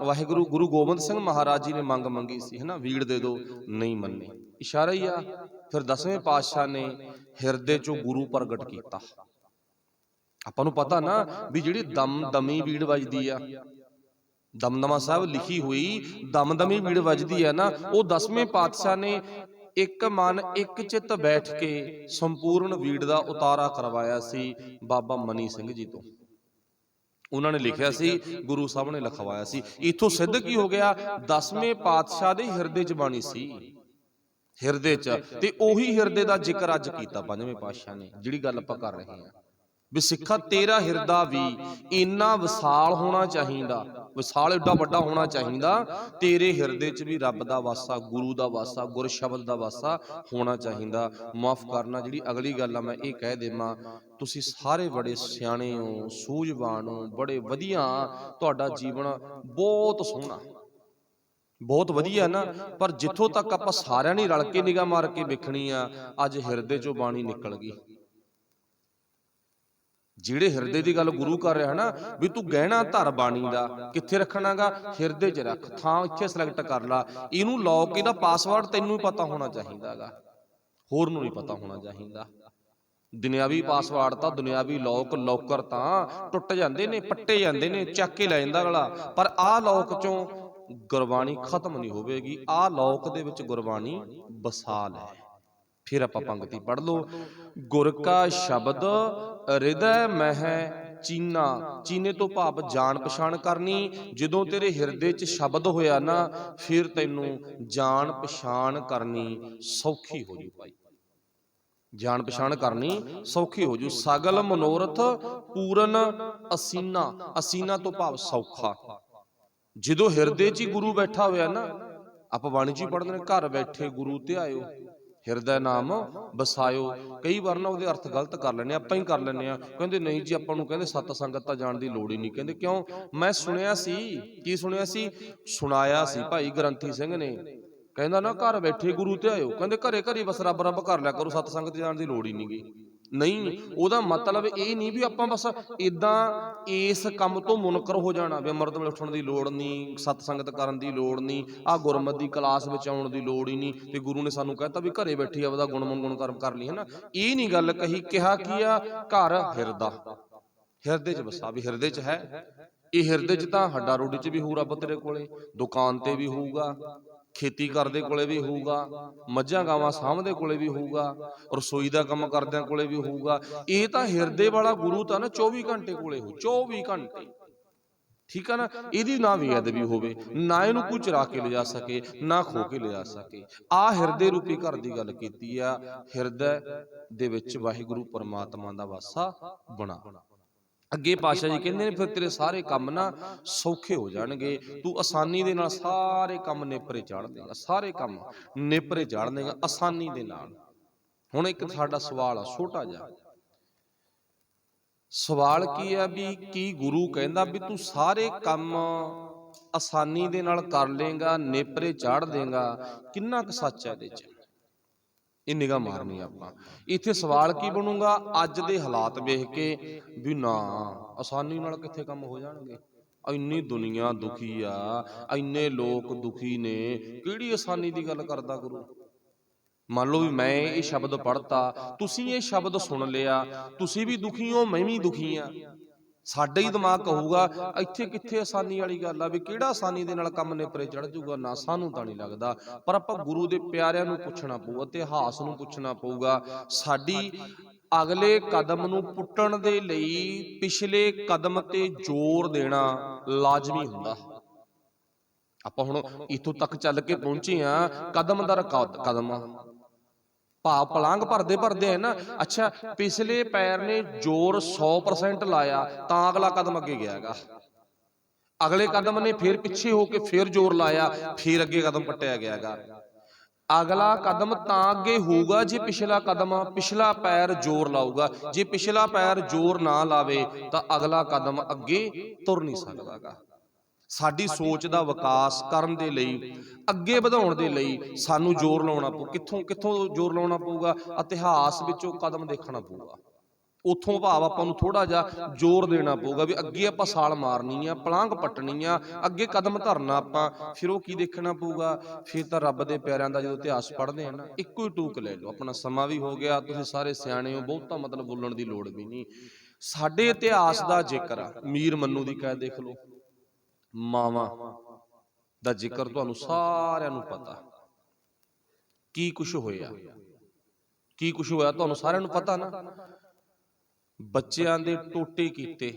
[SPEAKER 1] ਵਾਹਿਗੁਰੂ ਗੁਰੂ ਗੋਬਿੰਦ ਸਿੰਘ ਮਹਾਰਾਜ ਜੀ ਨੇ ਮੰਗ ਮੰਗੀ ਸੀ, ਹਨਾ, ਵੀੜ ਦੇ ਦਿਓ, ਨਹੀਂ ਮੰਨੇ। ਇਸ਼ਾਰਾ ਹੀ ਆ। ਫਿਰ 10ਵੇਂ ਪਾਤਸ਼ਾਹ ਨੇ ਹਿਰਦੇ 'ਚੋਂ ਗੁਰੂ ਪ੍ਰਗਟ ਕੀਤਾ। ਆਪਾਂ ਨੂੰ ਪਤਾ ਨਾ ਵੀ ਜਿਹੜੀ ਦਮਦਮੀ ਵੀੜ ਵੱਜਦੀ ਆ, ਦਮਦਮਾ ਸਾਹਿਬ ਲਿਖੀ ਹੋਈ ਦਮਦਮੀ ਵੀੜ ਵੱਜਦੀ ਹੈ ਨਾ, ਉਹ 10ਵੇਂ ਪਾਤਸ਼ਾਹ ਨੇ ਇੱਕ ਮਨ ਇੱਕ ਚਿੱਤ ਬੈਠ ਕੇ ਸੰਪੂਰਨ ਵੀੜ ਦਾ ਉਤਾਰਾ ਕਰਵਾਇਆ ਸੀ ਬਾਬਾ ਮਨੀ ਸਿੰਘ ਜੀ ਤੋਂ। ਉਹਨਾਂ ਨੇ ਲਿਖਿਆ ਸੀ, ਗੁਰੂ ਸਾਹਿਬ ਨੇ ਲਿਖਵਾਇਆ ਸੀ। ਇਥੋਂ ਸਿੱਧ ਕੀ ਹੋ ਗਿਆ? 10ਵੇਂ ਪਾਤਸ਼ਾਹ ਦੇ ਹਿਰਦੇ 'ਚ ਬਾਣੀ ਸੀ, ਹਿਰਦੇ 'ਚ, ਤੇ ਉਹੀ ਹਿਰਦੇ ਦਾ ਜ਼ਿਕਰ ਅੱਜ ਕੀਤਾ 5ਵੇਂ ਪਾਤਸ਼ਾਹ ਨੇ, ਜਿਹੜੀ ਗੱਲ ਆਪਾਂ ਕਰ ਰਹੇ ਹਾਂ ਵੀ ਸਿੱਖਾ, ਤੇਰਾ ਹਿਰਦਾ ਵੀ ਇੰਨਾ ਵਿਸ਼ਾਲ ਹੋਣਾ ਚਾਹੀਦਾ, ਵਿਸ਼ਾਲ ਏਡਾ ਵੱਡਾ ਹੋਣਾ ਚਾਹੀਦਾ, ਤੇਰੇ ਹਿਰਦੇ 'ਚ ਵੀ ਰੱਬ ਦਾ ਵਾਸਾ, ਗੁਰੂ ਦਾ ਵਾਸਾ, ਗੁਰ ਸ਼ਬਦ ਦਾ ਵਾਸਾ ਹੋਣਾ ਚਾਹੀਦਾ। ਮਾਫ ਕਰਨਾ, ਜਿਹੜੀ ਅਗਲੀ ਗੱਲ ਆ ਮੈਂ ਇਹ ਕਹਿ ਦੇਵਾਂ, ਤੁਸੀਂ ਸਾਰੇ ਬੜੇ ਸਿਆਣੇ ਹੋ, ਸੂਝਵਾਨ ਹੋ, ਬੜੇ ਵਧੀਆ, ਤੁਹਾਡਾ ਜੀਵਨ ਬਹੁਤ ਸੋਹਣਾ, ਬਹੁਤ ਵਧੀਆ ਨਾ, ਪਰ ਜਿੱਥੋਂ ਤੱਕ ਆਪਾਂ ਸਾਰਿਆਂ ਨੇ ਰਲ ਕੇ ਨਿਗਾਹ ਮਾਰ ਕੇ ਵੇਖਣੀ ਆ, ਅੱਜ ਹਿਰਦੇ 'ਚੋਂ ਬਾਣੀ ਨਿਕਲ ਗਈ। ਜਿਹੜੇ ਹਿਰਦੇ ਦੀ ਗੱਲ ਗੁਰੂ ਕਰ ਰਿਹਾ ਨਾ, ਵੀ ਤੂੰ ਗਹਿਣਾ ਧਰ ਬਾਣੀ ਦਾ, ਕਿੱਥੇ ਰੱਖਣਾਗਾ? ਹਿਰਦੇ 'ਚ ਰੱਖ, ਥਾਂ ਇੱਥੇ ਸਿਲੈਕਟ ਕਰ ਲਾ। ਇਹਨੂੰ ਲੌਕ, ਇਹਦਾ ਪਾਸਵਰਡ ਤੈਨੂੰ ਹੀ ਪਤਾ ਹੋਣਾ ਚਾਹੀਦਾਗਾ, ਹੋਰ ਨੂੰ ਨਹੀਂ ਪਤਾ ਹੋਣਾ ਚਾਹੀਦਾ। ਦੁਨਿਆਵੀ ਪਾਸਵਰਡ ਤਾਂ, ਦੁਨਿਆਵੀ ਲੋਕਰ ਤਾਂ ਟੁੱਟ ਜਾਂਦੇ ਨੇ, ਪੱਟੇ ਜਾਂਦੇ ਨੇ, ਚੱਕ ਕੇ ਲੈ ਜਾਂਦਾ ਅਗਲਾ, ਪਰ ਆਹ ਲੋਕ 'ਚੋਂ ਗੁਰਬਾਣੀ ਖਤਮ ਨਹੀਂ ਹੋਵੇਗੀ। ਆਹ ਲੋਕ ਦੇ ਵਿੱਚ ਗੁਰਬਾਣੀ ਵਸਾ ਲੈ। ਫਿਰ ਆਪਾਂ ਪੰਗਤੀ ਪੜ੍ਹ ਲਓ, ਗੁਰ ਕਾ ਸ਼ਬਦ ਹਿਰਦੈ ਮਹਿ ਚੀਨਾ। ਚੀਨੇ ਤੋਂ ਭਾਵ ਜਾਣ ਪਛਾਣ ਕਰਨੀ। ਜਦੋਂ ਤੇਰੇ ਹਿਰਦੇ 'ਚ ਸ਼ਬਦ ਹੋਇਆ ਨਾ, ਫਿਰ ਤੈਨੂੰ ਜਾਣ ਪਛਾਣ ਕਰਨੀ ਸੌਖੀ ਹੋ ਜੂ ਭਾਈ, ਜਾਣ ਪਛਾਣ ਕਰਨੀ ਸੌਖੀ ਹੋ ਜੂ। ਸਗਲ ਮਨੋਰਥ ਪੂਰਨ ਅਸੀਨਾ। ਅਸੀਨਾ ਤੋਂ ਭਾਵ ਸੌਖਾ। ਜਦੋਂ ਹਿਰਦੇ 'ਚ ਹੀ ਗੁਰੂ ਬੈਠਾ ਹੋਇਆ ਨਾ, ਆਪਾਂ ਬਾਣੀ 'ਚ ਹੀ ਪੜ੍ਹਦੇ ਨੇ, ਘਰ ਬੈਠੇ ਗੁਰੂ ਧਿਆਇਓ, ਹਿਰਦਾ ਨਾਮ ਵਸਾਇਓ। ਕਈ ਵਾਰ ਨਾ ਉਹਦੇ ਅਰਥ ਗਲਤ ਕਰ ਲੈਂਦੇ, ਆਪਾਂ ਹੀ ਕਰ ਲੈਂਦੇ ਆ। ਕਹਿੰਦੇ ਨਹੀਂ ਜੀ, ਆਪਾਂ ਨੂੰ ਕਹਿੰਦੇ ਸਤ ਸੰਗਤ ਤਾਂ ਜਾਣ ਦੀ ਲੋੜ ਹੀ ਨਹੀਂ। ਕਹਿੰਦੇ ਕਿਉਂ? ਮੈਂ ਸੁਣਿਆ ਸੀ। ਕੀ ਸੁਣਿਆ ਸੀ? ਸੁਣਾਇਆ ਸੀ ਭਾਈ ਗ੍ਰੰਥੀ ਸਿੰਘ ਨੇ, ਕਹਿੰਦਾ ਨਾ, ਘਰ ਬੈਠੇ ਗੁਰੂ ਧਿਆਇਓ। ਕਹਿੰਦੇ ਘਰੇ ਘਰੇ ਬਸ ਰੱਬ ਰੱਬ ਕਰ ਲਿਆ ਕਰੋ, ਸਤ ਸੰਗਤ ਜਾਣ ਦੀ ਲੋੜ ਹੀ ਨਹੀਂ ਗੀ। ਨਹੀਂ, ਉਹਦਾ ਮਤਲਬ ਇਹ ਨਹੀਂ ਵੀ ਆਪਾਂ ਬਸ ਇਦਾਂ ਇਸ ਕੰਮ ਤੋਂ ਮੁਨਕਰ ਹੋ ਜਾਣਾ ਵੀ ਅੰਮ੍ਰਿਤ ਵੇਲੇ ਉੱਠਣ ਦੀ ਲੋੜ ਨਹੀਂ, ਸਤ ਸੰਗਤ ਕਰਨ ਦੀ ਲੋੜ ਨਹੀਂ, ਆਹ ਗੁਰਮਤਿ ਦੀ ਕਲਾਸ ਵਿੱਚ ਆਉਣ ਦੀ ਲੋੜ ਹੀ ਨਹੀਂ, ਤੇ ਗੁਰੂ ਨੇ ਸਾਨੂੰ ਕਹਿਤਾ ਵੀ ਘਰੇ ਬੈਠੀ ਆਪਦਾ ਗੁਣ ਕਰਮ ਕਰ ਲਈ, ਹੈ ਨਾ। ਇਹ ਨਹੀਂ ਗੱਲ ਕਹੀ। ਕਿਹਾ ਕੀ ਆ? ਘਰ ਹਿਰਦਾ, ਹਿਰਦੇ 'ਚ ਵਸਾ, ਵੀ ਹਿਰਦੇ 'ਚ ਹੈ। ਇਹ ਹਿਰਦੇ 'ਚ ਤਾਂ ਹੱਡਾ ਰੋਡੀ 'ਚ ਵੀ ਹੋਊ ਰੱਬ ਤੇਰੇ ਕੋਲੇ, ਦੁਕਾਨ ਤੇ ਵੀ ਹੋਊਗਾ, ਖੇਤੀ ਕਰਦੇ ਕੋਲੇ ਵੀ ਹੋਊਗਾ, ਮੱਝਾਂ ਗਾਵਾਂ ਸਾਂਭਦੇ ਕੋਲੇ ਵੀ ਹੋਊਗਾ, ਰਸੋਈ ਦਾ ਕੰਮ ਕਰਦਿਆਂ ਕੋਲੇ ਵੀ ਹੋਊਗਾ। ਇਹ ਤਾਂ ਹਿਰਦੇ ਵਾਲਾ ਗੁਰੂ ਤਾਂ ਨਾ 24 ਘੰਟੇ ਕੋਲੇ ਹੋ, 24 ਘੰਟੇ, ਠੀਕ ਆ ਨਾ। ਇਹਦੀ ਨਾ ਬੇਅਦਬੀ ਹੋਵੇ, ਨਾ ਇਹਨੂੰ ਕੋਈ ਚੁਰਾ ਕੇ ਲਿਜਾ ਸਕੇ, ਨਾ ਖੋ ਕੇ ਲਿਜਾ ਸਕੇ। ਆਹ ਹਿਰਦੇ ਰੂਪੀ ਘਰ ਦੀ ਗੱਲ ਕੀਤੀ ਆ। ਹਿਰਦੇ ਦੇ ਵਿੱਚ ਵਾਹਿਗੁਰੂ ਪਰਮਾਤਮਾ ਦਾ ਵਾਸਾ ਬਣਾ। ਅੱਗੇ ਪਾਤਸ਼ਾਹ ਜੀ ਕਹਿੰਦੇ ਨੇ ਫਿਰ ਤੇਰੇ ਸਾਰੇ ਕੰਮ ਨਾ ਸੌਖੇ ਹੋ ਜਾਣਗੇ, ਤੂੰ ਆਸਾਨੀ ਦੇ ਨਾਲ ਸਾਰੇ ਕੰਮ ਨੇਪਰੇ ਚਾੜ ਦੇਗਾ, ਸਾਰੇ ਕੰਮ ਨੇਪਰੇ ਚਾੜ ਦੇਗਾ ਆਸਾਨੀ ਦੇ ਨਾਲ। ਹੁਣ ਇੱਕ ਸਾਡਾ ਸਵਾਲ ਆ ਛੋਟਾ ਜਿਹਾ, ਸਵਾਲ ਕੀ ਆ ਵੀ ਕੀ ਗੁਰੂ ਕਹਿੰਦਾ ਵੀ ਤੂੰ ਸਾਰੇ ਕੰਮ ਆਸਾਨੀ ਦੇ ਨਾਲ ਕਰ ਲੇਗਾ, ਨੇਪਰੇ ਚਾੜ ਦੇਗਾ? ਕਿੰਨਾ ਕੁ ਸੱਚ ਹੈ ਇਹਦੇ 'ਚ? ਇਹ ਨਿਗਾਹ ਮਾਰਨੀ ਆਪਾਂ। ਇੱਥੇ ਸਵਾਲ ਕੀ ਬਣੂਗਾ? ਅੱਜ ਦੇ ਹਾਲਾਤ ਵੇਖ ਕੇ ਵੀ ਨਾ ਆਸਾਨੀ ਨਾਲ ਕਿੱਥੇ ਕੰਮ ਹੋ ਜਾਣਗੇ, ਇੰਨੀ ਦੁਨੀਆ ਦੁਖੀ ਆ, ਇੰਨੇ ਲੋਕ ਦੁਖੀ ਨੇ, ਕਿਹੜੀ ਆਸਾਨੀ ਦੀ ਗੱਲ ਕਰਦਾ ਗੁਰੂ? ਮੰਨ ਲਓ ਵੀ ਮੈਂ ਇਹ ਸ਼ਬਦ ਪੜ੍ਹਤਾ, ਤੁਸੀਂ ਇਹ ਸ਼ਬਦ ਸੁਣ ਲਿਆ, ਤੁਸੀਂ ਵੀ ਦੁਖੀ ਹੋ, ਮੈਂ ਵੀ ਦੁਖੀ ਆ। ਸਾਡਾ ਹੀ ਦਿਮਾਗ ਕਹੂਗਾ ਇੱਥੇ ਕਿੱਥੇ ਆਸਾਨੀ ਵਾਲੀ ਗੱਲ ਆ, ਵੀ ਕਿਹੜਾ ਆਸਾਨੀ ਦੇ ਨਾਲ ਕੰਮ ਨੇਪਰੇ ਚੜ ਜਾਊਗਾ? ਨਾ, ਸਾਨੂੰ ਤਾਂ ਨਹੀਂ ਲੱਗਦਾ। ਪਰ ਆਪਾਂ ਗੁਰੂ ਦੇ ਪਿਆਰਿਆਂ ਨੂੰ ਪੁੱਛਣਾ ਪਊਗਾ, ਇਤਿਹਾਸ ਨੂੰ ਪੁੱਛਣਾ ਪਊਗਾ। ਸਾਡੀ ਅਗਲੇ ਕਦਮ ਨੂੰ ਪੁੱਟਣ ਦੇ ਲਈ ਪਿਛਲੇ ਕਦਮ ਤੇ ਜ਼ੋਰ ਦੇਣਾ ਲਾਜ਼ਮੀ ਹੁੰਦਾ। ਆਪਾਂ ਹੁਣ ਇੱਥੋਂ ਤੱਕ ਚੱਲ ਕੇ ਪਹੁੰਚੇ ਆ, ਕਦਮ ਦਰ ਕਦਮ, ਭਾਵ ਪਲਾਂਘ ਭਰਦੇ ਭਰਦੇ ਹੈ ਨਾ। ਅੱਛਾ, ਪਿਛਲੇ ਪੈਰ ਨੇ ਜ਼ੋਰ 100% ਲਾਇਆ ਤਾਂ ਅਗਲਾ ਕਦਮ ਅੱਗੇ ਗਿਆ ਗਾ, ਅਗਲੇ ਕਦਮ ਨੇ ਫਿਰ ਪਿੱਛੇ ਹੋ ਕੇ ਫਿਰ ਜ਼ੋਰ ਲਾਇਆ, ਫਿਰ ਅੱਗੇ ਕਦਮ ਪੱਟਿਆ ਗਿਆ ਗਾ। ਅਗਲਾ ਕਦਮ ਤਾਂ ਅੱਗੇ ਹੋਊਗਾ ਜੇ ਪਿਛਲਾ ਪੈਰ ਜ਼ੋਰ ਲਾਊਗਾ। ਜੇ ਪਿਛਲਾ ਪੈਰ ਜ਼ੋਰ ਨਾ ਲਾਵੇ ਤਾਂ ਅਗਲਾ ਕਦਮ ਅੱਗੇ ਤੁਰ ਨਹੀਂ ਸਕਦਾ ਗਾ। ਸਾਡੀ ਸੋਚ ਦਾ ਵਿਕਾਸ ਕਰਨ ਦੇ ਲਈ, ਅੱਗੇ ਵਧਾਉਣ ਦੇ ਲਈ ਸਾਨੂੰ ਜ਼ੋਰ ਲਾਉਣਾ ਪਊ। ਕਿੱਥੋਂ ਜ਼ੋਰ ਲਾਉਣਾ ਪਊਗਾ? ਇਤਿਹਾਸ ਵਿੱਚੋਂ ਕਦਮ ਦੇਖਣਾ ਪਊਗਾ। ਉੱਥੋਂ ਭਾਵ ਆਪਾਂ ਨੂੰ ਥੋੜਾ ਜਿਹਾ ਜ਼ੋਰ ਦੇਣਾ ਪਊਗਾ ਵੀ ਅੱਗੇ ਆਪਾਂ ਛਾਲ ਮਾਰਨੀ ਆ, ਪਲਾਂਘ ਪੱਟਣੀ ਆ, ਅੱਗੇ ਕਦਮ ਧਰਨਾ ਆਪਾਂ। ਫਿਰ ਉਹ ਕੀ ਦੇਖਣਾ ਪਊਗਾ? ਫਿਰ ਤਾਂ ਰੱਬ ਦੇ ਪਿਆਰਿਆਂ ਦਾ ਜਦੋਂ ਇਤਿਹਾਸ ਪੜ੍ਹਦੇ ਆ ਨਾ, ਇੱਕੋ ਹੀ ਟੂਕ ਲੈ ਲਓ। ਆਪਣਾ ਸਮਾਂ ਵੀ ਹੋ ਗਿਆ, ਤੁਸੀਂ ਸਾਰੇ ਸਿਆਣੇ ਹੋ, ਬਹੁਤਾ ਮਤਲਬ ਬੋਲਣ ਦੀ ਲੋੜ ਵੀ ਨਹੀਂ। ਸਾਡੇ ਇਤਿਹਾਸ ਦਾ ਜ਼ਿਕਰ ਆ, ਮੀਰ ਮੰਨੂ ਦੀ ਕਹਿ ਦੇਖ ਲਓ, ਮਾਵਾਂ ਦਾ ਜ਼ਿਕਰ ਤੁਹਾਨੂੰ ਸਾਰਿਆਂ ਨੂੰ ਪਤਾ। ਕੀ ਕੁਛ ਹੋਇਆ, ਕੀ ਕੁਛ ਹੋਇਆ ਤੁਹਾਨੂੰ ਸਾਰਿਆਂ ਨੂੰ ਪਤਾ ਨਾ। ਬੱਚਿਆਂ ਦੇ ਟੋਟੇ ਕੀਤੇ,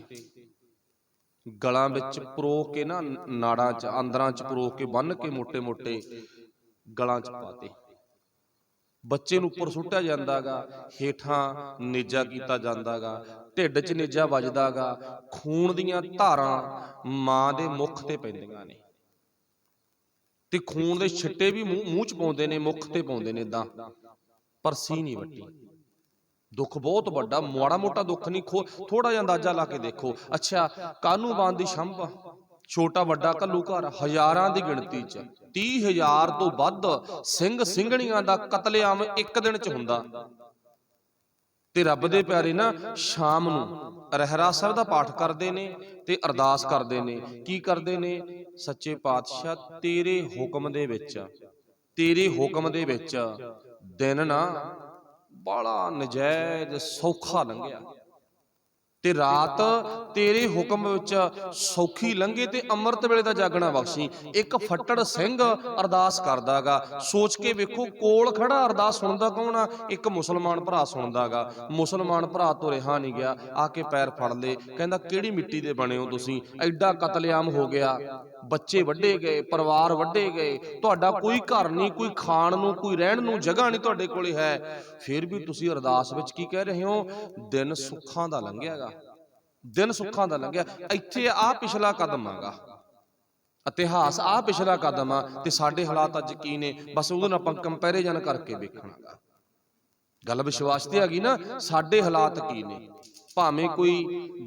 [SPEAKER 1] ਗਲਾਂ ਵਿੱਚ ਪਰੋ ਕੇ ਨਾ, ਨਾੜਾਂ 'ਚ ਅੰਦਰਾਂ 'ਚ ਪਰੋ ਕੇ ਬੰਨ ਕੇ ਮੋਟੇ ਮੋਟੇ ਗਲਾਂ 'ਚ ਪਾਤੇ। ਬੱਚੇ ਨੂੰ ਉੱਪਰ ਸੁੱਟਿਆ ਜਾਂਦਾ ਗਾ, ਹੇਠਾਂ ਨੇਜਾ ਕੀਤਾ ਜਾਂਦਾ ਗਾ, ਢਿੱਡ 'ਚ ਨੇਜਾ ਵੱਜਦਾ ਗਾ, ਖੂਨ ਦੀਆਂ ਧਾਰਾਂ ਮਾਂ ਦੇ ਮੁੱਖ ਤੇ ਪੈਂਦੀਆਂ ਨੇ, ਤੇ ਖੂਨ ਦੇ ਛਿੱਟੇ ਵੀ ਮੂੰਹ 'ਚ ਪਾਉਂਦੇ ਨੇ, ਮੁੱਖ ਤੇ ਪਾਉਂਦੇ ਨੇ ਏਦਾਂ, ਪਰ ਸੀ ਨਹੀਂ ਵੱਟੀ। ਦੁੱਖ ਬਹੁਤ ਵੱਡਾ, ਮਾੜਾ ਮੋਟਾ ਦੁੱਖ ਨਹੀਂ। ਥੋੜਾ ਜਿਹਾ ਅੰਦਾਜ਼ਾ ਲਾ ਕੇ ਦੇਖੋ। ਅੱਛਾ, ਕਾਹਨੂੰ ਬਾਂਧ ਦੀ ਛੰਭ, ਛੋਟਾ ਵੱਡਾ ਘੱਲੂ ਘਰ, ਹਜ਼ਾਰਾਂ ਦੀ ਗਿਣਤੀ 'ਚ 30,000 ਤੋਂ ਵੱਧ ਸਿੰਘ ਸਿੰਘਣੀਆਂ ਦਾ ਕਤਲੇਆਮ ਇੱਕ ਦਿਨ 'ਚ ਹੁੰਦਾ। ਤੇ ਰੱਬ ਦੇ ਪਿਆਰੇ ਨਾ ਸ਼ਾਮ ਨੂੰ ਰਹਿਰਾਸ ਸਾਹਿਬ ਦਾ ਪਾਠ ਕਰਦੇ ਨੇ ਤੇ ਅਰਦਾਸ ਕਰਦੇ ਨੇ। ਕੀ ਕਰਦੇ ਨੇ? ਸੱਚੇ ਪਾਤਸ਼ਾਹ ਤੇਰੇ ਹੁਕਮ ਦੇ ਵਿੱਚ, ਤੇਰੇ ਹੁਕਮ ਦੇ ਵਿੱਚ ਦਿਨ ਨਾ ਬੜਾ ਨਜਾਇਜ਼ ਸੌਖਾ ਲੰਘਿਆ, ਤੇ ਰਾਤ ਤੇਰੇ ਹੁਕਮ ਵਿੱਚ ਸੌਖੀ ਲੰਘੇ, ਤੇ ਅੰਮ੍ਰਿਤ ਵੇਲੇ ਦਾ ਜਾਗਣਾ ਬਖਸ਼ੀ। ਇੱਕ ਫੱਟੜ ਸਿੰਘ ਅਰਦਾਸ ਕਰਦਾਗਾ। ਸੋਚ ਕੇ ਵੇਖੋ, ਕੋਲ ਖੜਾ ਅਰਦਾਸ ਸੁਣਦਾ ਕੌਣ ਆ? ਇੱਕ ਮੁਸਲਮਾਨ ਭਰਾ ਸੁਣਦਾਗਾ। ਮੁਸਲਮਾਨ ਭਰਾ ਤੋਂ ਰਿਹਾ ਨਹੀਂ ਗਿਆ, ਆ ਕੇ ਪੈਰ ਫੜ ਲਏ, ਕਹਿੰਦਾ ਕਿਹੜੀ ਮਿੱਟੀ ਦੇ ਬਣੇ ਹੋ ਤੁਸੀਂ? ਐਡਾ ਕਤਲੇਆਮ ਹੋ ਗਿਆ, ਬੱਚੇ ਵੱਢੇ ਗਏ, ਪਰਿਵਾਰ ਵੱਢੇ ਗਏ, ਤੁਹਾਡਾ ਕੋਈ ਘਰ ਨਹੀਂ, ਕੋਈ ਖਾਣ ਨੂੰ, ਕੋਈ ਰਹਿਣ ਨੂੰ ਜਗ੍ਹਾ ਨਹੀਂ ਤੁਹਾਡੇ ਕੋਲੇ ਹੈ, ਫਿਰ ਵੀ ਤੁਸੀਂ ਅਰਦਾਸ ਵਿੱਚ ਕੀ ਕਹਿ ਰਹੇ ਹੋ? ਦਿਨ ਸੁੱਖਾਂ ਦਾ ਲੰਘਿਆਗਾ, ਦਿਨ ਸੁੱਖਾਂ ਦਾ ਲੰਘਿਆ। ਇੱਥੇ ਆ ਪਿਛਲਾ ਕਦਮ ਆਗਾ, ਇਤਿਹਾਸ ਆ ਪਿਛਲਾ ਕਦਮ ਆ, ਤੇ ਸਾਡੇ ਹਾਲਾਤ ਅੱਜ ਕੀ ਨੇ? ਬਸ ਉਹਦੇ ਨਾਲ ਆਪਾਂ ਕੰਪੈਰੀਜ਼ਨ ਕਰਕੇ ਵੇਖਣਾਗਾ। ਗੱਲ ਵਿਸ਼ਵਾਸ ਤੇ ਹੈਗੀ ਨਾ, ਸਾਡੇ ਹਾਲਾਤ ਕੀ ਨੇ। ਭਾਵੇਂ ਕੋਈ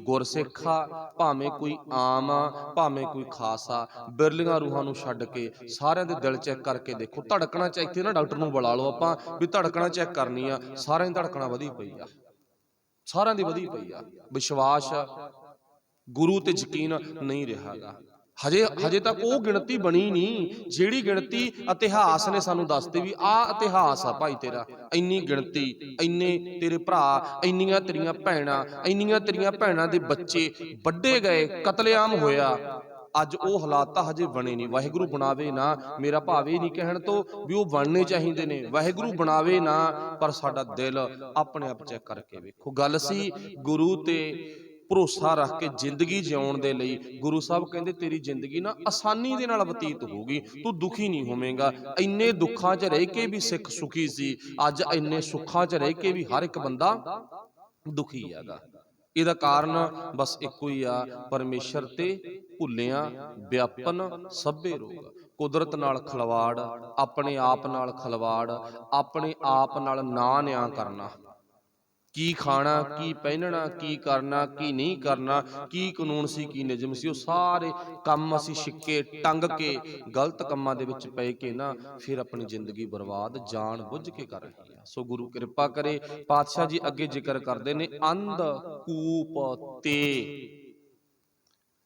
[SPEAKER 1] ਗੁਰਸਿੱਖ ਆ, ਭਾਵੇਂ ਕੋਈ ਆਮ ਆ, ਭਾਵੇਂ ਕੋਈ ਖਾਸ ਆ, ਬਿਰਲੀਆਂ ਰੂਹਾਂ ਨੂੰ ਛੱਡ ਕੇ ਸਾਰਿਆਂ ਦੇ ਦਿਲ ਚੈੱਕ ਕਰਕੇ ਦੇਖੋ। ਧੜਕਣਾ ਚ ਇੱਥੇ ਨਾ ਡਾਕਟਰ ਨੂੰ ਬੁਲਾ ਲਓ ਆਪਾਂ, ਵੀ ਧੜਕਣਾ ਚੈੱਕ ਕਰਨੀ ਆ, ਸਾਰਿਆਂ ਦੀ ਧੜਕਣਾ ਵਧੀ ਪਈ ਆ। ਸਾਰਿਆਂ ਦੀ ਵਧੀ ਪਈ ਆ। ਵਿਸ਼ਵਾਸ ਗੁਰੂ ਤੇ ਯਕੀਨ ਨਹੀਂ ਰਿਹਾਗਾ। ਹਜੇ ਤੱਕ ਉਹ ਗਿਣਤੀ ਬਣੀ ਨਹੀਂ ਜਿਹੜੀ ਗਿਣਤੀ ਇਤਿਹਾਸ ਨੇ ਸਾਨੂੰ ਦੱਸਦੀ ਵੀ ਆਹ ਇਤਿਹਾਸ ਆ ਭਾਈ ਤੇਰਾ। ਇੰਨੀ ਗਿਣਤੀ, ਇੰਨੇ ਤੇਰੇ ਭਰਾ, ਇੰਨੀਆਂ ਤੇਰੀਆਂ ਭੈਣਾਂ, ਇੰਨੀਆਂ ਤੇਰੀਆਂ ਭੈਣਾਂ ਦੇ ਬੱਚੇ ਵੱਢੇ ਗਏ, ਕਤਲੇਆਮ ਹੋਇਆ। ਅੱਜ ਉਹ ਹਾਲਾਤ ਤਾਂ ਹਜੇ ਬਣੇ ਨਹੀਂ। ਵਾਹਿਗੁਰੂ ਬਣਾਵੇ ਨਾ, ਮੇਰਾ ਭਾਵ ਇਹ ਨਹੀਂ ਕਹਿਣ ਤੋਂ ਵੀ ਉਹ ਬਣਨੇ ਚਾਹੀਦੇ ਨੇ, ਵਾਹਿਗੁਰੂ ਬਣਾਵੇ ਨਾ, ਪਰ ਸਾਡਾ ਦਿਲ ਆਪਣੇ ਆਪ ਚੈੱਕ ਕਰਕੇ ਵੇਖੋ। ਗੱਲ ਸੀ ਗੁਰੂ ਤੇ ਭਰੋਸਾ ਰੱਖ ਕੇ ਜ਼ਿੰਦਗੀ ਜਿਉਣ ਦੇ ਲਈ। ਗੁਰੂ ਸਾਹਿਬ ਕਹਿੰਦੇ ਤੇਰੀ ਜ਼ਿੰਦਗੀ ਨਾ ਆਸਾਨੀ ਦੇ ਨਾਲ ਬਤੀਤ ਹੋਊਗੀ, ਤੂੰ ਦੁਖੀ ਨਹੀਂ ਹੋਵੇਂਗਾ। ਇੰਨੇ ਦੁੱਖਾਂ 'ਚ ਰਹਿ ਕੇ ਵੀ ਸਿੱਖ ਸੁਖੀ ਸੀ, ਅੱਜ ਇੰਨੇ ਸੁੱਖਾਂ 'ਚ ਰਹਿ ਕੇ ਵੀ ਹਰ ਇੱਕ ਬੰਦਾ ਦੁਖੀ ਹੈਗਾ। ਇਹਦਾ ਕਾਰਨ ਬਸ ਇੱਕੋ ਹੀ ਆ, ਪਰਮੇਸ਼ਰ ਤੇ ਭੁੱਲਿਆ ਵਿਆਪਨ ਸਭੇ ਰੋਗ। ਕੁਦਰਤ ਨਾਲ ਖਲਵਾੜ, ਆਪਣੇ ਆਪ ਨਾਲ ਖਲਵਾੜ, ਆਪਣੇ ਆਪ ਨਾਲ ਨਾ ਨਿਆਂ ਕਰਨਾ। ਕੀ ਖਾਣਾ, ਕੀ ਪਹਿਨਣਾ, ਕੀ ਕਰਨਾ, ਕੀ ਨਹੀਂ ਕਰਨਾ, ਕੀ ਕਾਨੂੰਨ ਸੀ, ਕੀ ਨਿਯਮ ਸੀ, ਉਹ ਸਾਰੇ ਕੰਮ ਅਸੀਂ ਛਿੱਕੇ ਟੰਗ ਕੇ ਗਲਤ ਕੰਮਾਂ ਦੇ ਵਿੱਚ ਪੈ ਕੇ ਨਾ ਫਿਰ ਆਪਣੀ ਜ਼ਿੰਦਗੀ ਬਰਬਾਦ ਜਾਣ ਬੁੱਝ ਕੇ ਕਰ ਰਹੇ ਹਾਂ। ਸੋ ਗੁਰੂ ਕਿਰਪਾ ਕਰੇ। ਪਾਤਸ਼ਾਹ ਜੀ ਅੱਗੇ ਜ਼ਿਕਰ ਕਰਦੇ ਨੇ ਅੰਧ ਕੂਪ ਤੇ।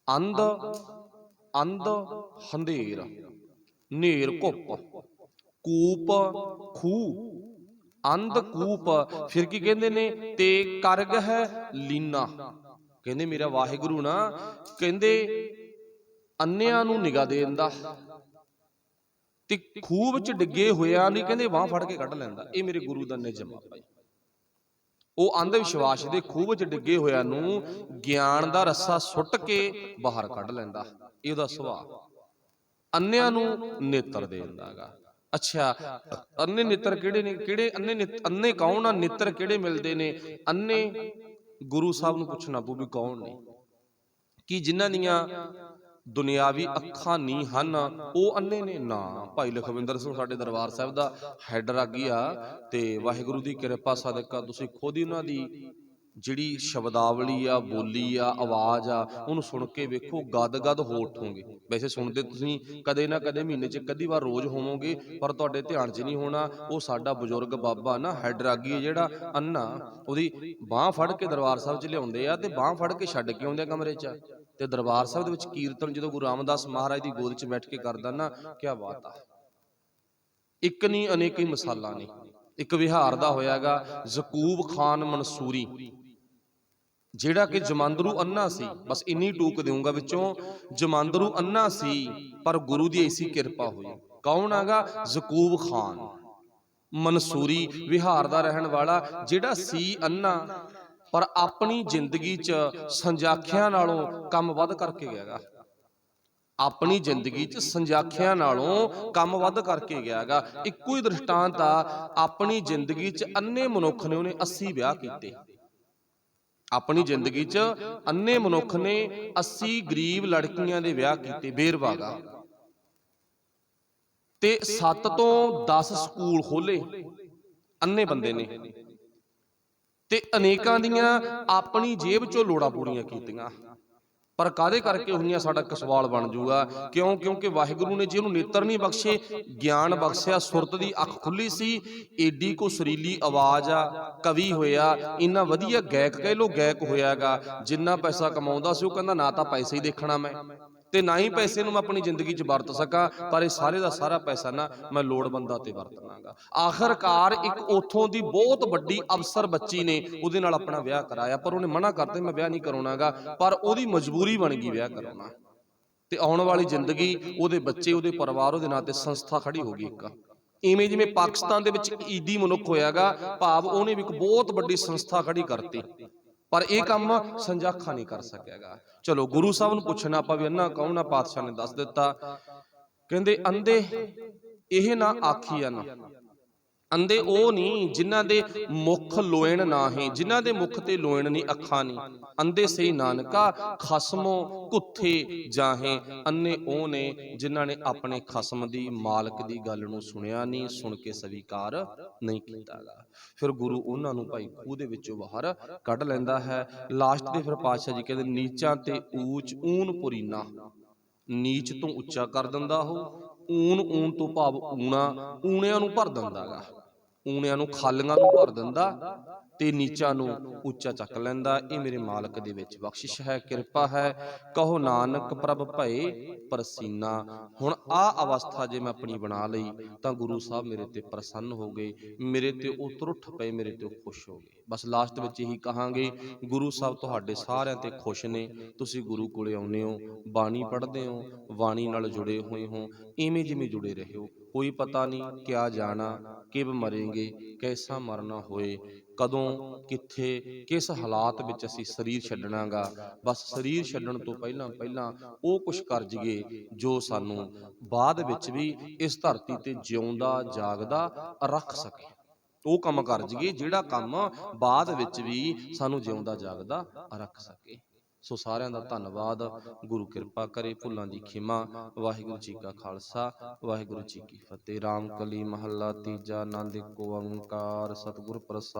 [SPEAKER 1] ਅੰਧ ਹਨੇਰ, ਨੇਰ ਘੁੱਪ, ਕੂਪ ਖੂਹ, ਅੰਧ ਕੂਪ। ਫਿਰ ਕੀ ਕਹਿੰਦੇ ਨੇ, ਤੇ ਕਰਗ ਹੈ ਲੀਨਾ। ਕਹਿੰਦੇ ਮੇਰਾ ਵਾਹਿਗੁਰੂ ਨਾ, ਕਹਿੰਦੇ ਅੰਨਿਆਂ ਨੂੰ ਨਿਗਾਹ ਦੇ ਦਿੰਦਾ ਤੇ ਖੂਹ ਵਿੱਚ ਡਿੱਗੇ ਹੋਇਆ ਨਹੀਂ ਕਹਿੰਦੇ ਬਾਂਹ ਫੜ ਕੇ ਕੱਢ ਲੈਂਦਾ। ਇਹ ਮੇਰੇ ਗੁਰੂ ਦਾ ਨਿਯਮ ਆ ਭਾਈ। ਉਹ ਅੰਧ ਵਿਸ਼ਵਾਸ ਦੇ ਖੂਹ ਵਿੱਚ ਡਿੱਗੇ ਹੋਇਆ ਨੂੰ ਗਿਆਨ ਦਾ ਰੱਸਾ ਸੁੱਟ ਕੇ ਬਾਹਰ ਕੱਢ ਲੈਂਦਾ। ਇਹ ਉਹਦਾ ਸੁਭਾਅ। ਅੰਨਿਆਂ ਨੂੰ ਨੇਤਰ ਦੇ ਦਿੰਦਾ ਗਾ। ਅੱਛਾ, ਅੰਨੇ ਨੇਤਰ ਕਿਹੜੇ ਨੇ? ਕਿਹੜੇ ਅੰਨੇ ਕੌਣ ਆ? ਨੇਤਰ ਕਿਹੜੇ ਮਿਲਦੇ ਨੇ? ਅੰਨੇ ਗੁਰੂ ਸਾਹਿਬ ਨੂੰ ਪੁੱਛਣਾ ਪਊ ਵੀ ਕੌਣ ਨੇ। ਕੀ ਜਿਨ੍ਹਾਂ ਦੀਆਂ ਦੁਨਿਆਵੀ ਅੱਖਾਂ ਨਹੀਂ ਹਨ ਉਹ ਅੰਨੇ ਨੇ? ਨਾ। ਭਾਈ ਲਖਵਿੰਦਰ ਸਿੰਘ ਸਾਡੇ ਦਰਬਾਰ ਸਾਹਿਬ ਦਾ ਹੈਡ ਰਾਗੀ ਆ, ਤੇ ਵਾਹਿਗੁਰੂ ਦੀ ਕਿਰਪਾ ਸਦਕਾ ਤੁਸੀਂ ਖੁਦ ਹੀ ਉਹਨਾਂ ਦੀ ਜਿਹੜੀ ਸ਼ਬਦਾਵਲੀ ਆ, ਬੋਲੀ ਆ, ਆਵਾਜ਼ ਆ, ਉਹਨੂੰ ਸੁਣ ਕੇ ਵੇਖੋ, ਗਦ ਹੋ ਉਠੋਗੇ। ਵੈਸੇ ਸੁਣਦੇ ਤੁਸੀਂ ਕਦੇ ਨਾ ਕਦੇ ਮਹੀਨੇ 'ਚ ਇੱਕ ਅੱਧੀ ਵਾਰ ਰੋਜ਼ ਹੋਵੋਗੇ, ਪਰ ਤੁਹਾਡੇ ਧਿਆਨ 'ਚ ਨਹੀਂ ਹੋਣਾ। ਉਹ ਸਾਡਾ ਬਜ਼ੁਰਗ ਬਾਬਾ ਨਾ ਹੈਡ ਰਾਗੀ ਹੈ ਜਿਹੜਾ ਅੰਨਾ, ਉਹਦੀ ਬਾਂਹ ਫੜ ਕੇ ਦਰਬਾਰ ਸਾਹਿਬ 'ਚ ਲਿਆਉਂਦੇ ਆ ਤੇ ਬਾਂਹ ਫੜ ਕੇ ਛੱਡ ਕੇ ਆਉਂਦੇ ਆ ਕਮਰੇ 'ਚ। ਤੇ ਦਰਬਾਰ ਸਾਹਿਬ ਦੇ ਵਿੱਚ ਕੀਰਤਨ ਜਦੋਂ ਗੁਰੂ ਰਾਮਦਾਸ ਮਹਾਰਾਜ ਦੀ ਗੋਦ 'ਚ ਬੈਠ ਕੇ ਕਰਦਾ ਨਾ, ਕਿਆ ਬਾਤ ਆ। ਇੱਕ ਨਹੀਂ ਅਨੇਕ ਹੀ ਮਿਸਾਲਾਂ ਨੇ। ਇੱਕ ਵਿਹਾਰ ਦਾ ਹੋਇਆਗਾ ਯਕੂਬ ਖਾਨ ਮਨਸੂਰੀ, ਜਿਹੜਾ ਕਿ ਜਮਾਂਦਰੂ ਅੰਨਾ ਸੀ। ਬਸ ਇੰਨੀ ਟੂਕ ਦੇਊਂਗਾ ਵਿੱਚੋਂ, ਜਮਾਂਦਰੂ ਅੰਨਾ ਸੀ ਪਰ ਗੁਰੂ ਦੀ ਐਸੀ ਕਿਰਪਾ ਹੋਈ। ਕੌਣ ਆਗਾ? ਯਕੂਬ ਖਾਨ ਮਨਸੂਰੀ, ਵਿਹਾਰ ਦਾ ਰਹਿਣ ਵਾਲਾ, ਜਿਹੜਾ ਸੀ ਅੰਨਾ ਪਰ ਆਪਣੀ ਜ਼ਿੰਦਗੀ 'ਚ ਸੰਜਾਖਿਆਂ ਨਾਲੋਂ ਕੰਮ ਵੱਧ ਕਰਕੇ ਗਿਆਗਾ। ਆਪਣੀ ਜ਼ਿੰਦਗੀ 'ਚ ਸੰਜਾਖਿਆਂ ਨਾਲੋਂ ਕੰਮ ਵੱਧ ਕਰਕੇ ਗਿਆਗਾ। ਇੱਕੋ ਹੀ ਦ੍ਰਿਸ਼ਟਾਂਤ ਆ, ਆਪਣੀ ਜ਼ਿੰਦਗੀ 'ਚ ਅੰਨੇ ਮਨੁੱਖ ਨੇ ਉਹਨੇ 80 ਵਿਆਹ ਕੀਤੇ। ਆਪਣੀ ਜ਼ਿੰਦਗੀ 'ਚ ਅੰਨੇ ਮਨੁੱਖ ਨੇ 80 ਗਰੀਬ ਲੜਕੀਆਂ ਦੇ ਵਿਆਹ ਕੀਤੇ, ਬੇਰਵਾਗਾ। ਤੇ 7 ਤੋਂ 10 ਸਕੂਲ ਖੋਲੇ ਅੰਨੇ ਬੰਦੇ ਨੇ, ਤੇ ਅਨੇਕਾਂ ਦੀਆਂ ਆਪਣੀ ਜੇਬ 'ਚੋਂ ਲੋੜਾਂ ਪੂਰੀਆਂ ਕੀਤੀਆਂ। ਪਰ ਕਾਹਦੇ ਕਰਕੇ ਹੋਈਆਂ, ਸਾਡਾ ਇੱਕ ਸਵਾਲ ਬਣ ਜੂਗਾ। ਕਿਉਂਕਿ ਵਾਹਿਗੁਰੂ ਨੇ ਜਿਹਨੂੰ ਨੇਤਰ ਨਹੀਂ ਬਖਸ਼ੇ, ਗਿਆਨ ਬਖਸ਼ਿਆ, ਸੁਰਤ ਦੀ ਅੱਖ ਖੁੱਲੀ ਸੀ, ਏਡੀ ਕੋ ਸੁਰੀਲੀ ਆਵਾਜ਼ ਆ, ਕਵੀ ਹੋਇਆ, ਇੰਨਾ ਵਧੀਆ ਗਾਇਕ ਕਹਿ ਲੋ ਗਾਇਕ ਹੋਇਆਗਾ। ਜਿੰਨਾ ਪੈਸਾ ਕਮਾਉਂਦਾ ਸੀ ਉਹ ਕਹਿੰਦਾ ਨਾ ਤਾਂ ਪੈਸੇ ਹੀ ਦੇਖਣਾ ਮੈਂ, ਤੇ ਨਾ ਹੀ ਪੈਸੇ ਨੂੰ ਮੈਂ ਆਪਣੀ ਜ਼ਿੰਦਗੀ 'ਚ ਵਰਤ ਸਕਾਂ, ਪਰ ਇਹ ਸਾਰੇ ਦਾ ਸਾਰਾ ਪੈਸਾ ਨਾ ਮੈਂ ਲੋੜਵੰਦਾਂ ਤੇ ਵਰਤਣਾਗਾ। ਆਖਰਕਾਰ ਇੱਕ ਉਥੋਂ ਦੀ ਬਹੁਤ ਵੱਡੀ ਅਫਸਰ ਬੱਚੀ ਨੇ ਉਹਦੇ ਨਾਲ ਆਪਣਾ ਵਿਆਹ ਕਰਾਇਆ, ਪਰ ਉਹਨੇ ਮਨਾ ਕਰਤਾ ਮੈਂ ਵਿਆਹ ਨਹੀਂ ਕਰਾਉਣਾਗਾ, ਪਰ ਉਹਦੀ ਮਜਬੂਰੀ ਬਣ ਗਈ ਵਿਆਹ ਕਰਾਉਣਾ। ਤੇ ਆਉਣ ਵਾਲੀ ਜ਼ਿੰਦਗੀ, ਉਹਦੇ ਬੱਚੇ, ਉਹਦੇ ਪਰਿਵਾਰ, ਉਹਦੇ ਨਾਂ ਤੇ ਸੰਸਥਾ ਖੜੀ ਹੋ ਗਈ ਇੱਕ। ਇਵੇਂ ਜਿਵੇਂ ਪਾਕਿਸਤਾਨ ਦੇ ਵਿੱਚ ਈਦੀ ਮਨੁੱਖ ਹੋਇਆਗਾ, ਭਾਵ ਉਹਨੇ ਵੀ ਇੱਕ ਬਹੁਤ ਵੱਡੀ ਸੰਸਥਾ ਖੜੀ ਕਰਤੀ, ਪਰ ਇਹ ਕੰਮ ਸੰਜਾਖਾ ਨਹੀਂ ਕਰ ਸਕਿਆਗਾ। ਚਲੋ ਗੁਰੂ ਸਾਹਿਬ ਨੂੰ ਪੁੱਛਣਾ ਆਪਾਂ ਵੀ ਅੰਨਾ ਕੌਣ ਆ? ਪਾਤਸ਼ਾਹ ਨੇ ਦੱਸ ਦਿੱਤਾ। ਕਹਿੰਦੇ ਅੰਧੇ ਇਹ ਨਾ ਆਖੀਆਂ ਨਾ। ਅੰਧੇ ਉਹ ਨਹੀਂ ਜਿਨ੍ਹਾਂ ਦੇ ਮੁਖ ਲੋਇਣ ਨਾਹੀਂ, ਜਿਨ੍ਹਾਂ ਦੇ ਮੁਖ ਤੇ ਲੋਇਣ ਨਹੀਂ, ਅੱਖਾਂ ਨਹੀਂ। ਅੰਧੇ ਸਹੀ ਨਾਨਕਾ ਖਸਮੋ ਘੁੱਥੇ ਜਾਹੇ। ਅੰਨੇ ਉਹ ਨੇ ਜਿਨ੍ਹਾਂ ਨੇ ਆਪਣੇ ਖਸਮ ਦੀ, ਮਾਲਕ ਦੀ ਗੱਲ ਨੂੰ ਸੁਣਿਆ ਨਹੀਂ, ਸੁਣ ਕੇ ਸਵੀਕਾਰ ਨਹੀਂ ਕੀਤਾਗਾ। ਫਿਰ ਗੁਰੂ ਉਹਨਾਂ ਨੂੰ ਭਾਈ ਖੂਹ ਦੇ ਵਿੱਚੋਂ ਬਾਹਰ ਕੱਢ ਲੈਂਦਾ ਹੈ। ਲਾਸਟ ਦੇ ਫਿਰ ਪਾਤਸ਼ਾਹ ਜੀ ਕਹਿੰਦੇ ਨੀਚਾਂ ਤੇ ਊਚ ਊਨ ਪੁਰੀਨਾ। ਨੀਚ ਤੋਂ ਉੱਚਾ ਕਰ ਦਿੰਦਾ ਉਹ, ਊਨ ਤੋਂ ਭਾਵ ਊਣਾ, ਊਣਿਆਂ ਨੂੰ ਭਰ ਦਿੰਦਾਗਾ। ਊਣਿਆਂ ਨੂੰ ਖਾਲੀਆਂ ਨੂੰ ਭਰ ਦਿੰਦਾ ਤੇ ਨੀਚਾਂ ਨੂੰ ਉੱਚਾ ਚੱਕ ਲੈਂਦਾ। ਇਹ ਮੇਰੇ ਮਾਲਕ ਦੇ ਵਿੱਚ ਬਖਸ਼ਿਸ਼ ਹੈ, ਕਿਰਪਾ ਹੈ। ਕਹੋ ਨਾਨਕ ਪ੍ਰਭ ਭਏ ਪ੍ਰਸੀਨਾ। ਹੁਣ ਆਹ ਅਵਸਥਾ ਜੇ ਮੈਂ ਆਪਣੀ ਬਣਾ ਲਈ ਤਾਂ ਗੁਰੂ ਸਾਹਿਬ ਮੇਰੇ ਤੇ ਪ੍ਰਸੰਨ ਹੋ ਗਏ, ਮੇਰੇ ਤੇ ਉਹ ਤੁਰਠ ਪਏ, ਮੇਰੇ ਤੇ ਉਹ ਖੁਸ਼ ਹੋ ਗਏ। ਬਸ ਲਾਸਟ ਵਿੱਚ ਇਹੀ ਕਹਾਂਗੇ, ਗੁਰੂ ਸਾਹਿਬ ਤੁਹਾਡੇ ਸਾਰਿਆਂ ਤੇ ਖੁਸ਼ ਨੇ। ਤੁਸੀਂ ਗੁਰੂ ਕੋਲੇ ਆਉਂਦੇ ਹੋ, ਬਾਣੀ ਪੜ੍ਹਦੇ ਹੋ, ਬਾਣੀ ਨਾਲ ਜੁੜੇ ਹੋਏ ਹੋ, ਇਵੇਂ ਜਿਵੇਂ ਜੁੜੇ ਰਹੇ ਹੋ। ਕੋਈ ਪਤਾ ਨਹੀਂ ਕਿਆ ਜਾਣਾ, ਕਿਵ ਮਰੇਂਗੇ, ਕੈਸਾ ਮਰਨਾ ਹੋਏ, ਕਦੋਂ ਕਿੱਥੇ ਕਿਸ ਹਾਲਾਤ ਵਿੱਚ ਅਸੀਂ ਸਰੀਰ ਛੱਡਣਾ ਗਾ। ਬਸ ਸਰੀਰ ਛੱਡਣ ਤੋਂ ਪਹਿਲਾਂ ਪਹਿਲਾਂ ਉਹ ਕੁਛ ਕਰ ਜਾਈਏ ਜੋ ਸਾਨੂੰ ਬਾਅਦ ਵਿੱਚ ਵੀ ਇਸ ਧਰਤੀ ਤੇ ਜਿਉਂਦਾ ਜਾਗਦਾ ਰੱਖ ਸਕੇ। ਉਹ ਕੰਮ ਕਰ ਜਾਈਏ ਜਿਹੜਾ ਕੰਮ ਬਾਅਦ ਵਿੱਚ ਵੀ ਸਾਨੂੰ ਜਿਉਂਦਾ ਜਾਗਦਾ ਰੱਖ ਸਕੇ। ਸੋ ਸਾਰਿਆਂ ਦਾ ਧੰਨਵਾਦ। ਗੁਰੂ ਕਿਰਪਾ ਕਰੇ, ਭੁੱਲਾਂ ਦੀ ਖਿਮਾ। ਵਾਹਿਗੁਰੂ ਜੀ ਕਾ ਖਾਲਸਾ, ਵਾਹਿਗੁਰੂ ਜੀ ਕੀ ਫਤਿਹ। ਰਾਮ ਕਲੀ ਮਹੱਲਾ ਤੀਜਾ। ਆਨੰਦ ਏਕ ਓੰਕਾਰ ਸਤਿਗੁਰ ਪ੍ਰਸਾਦਿ।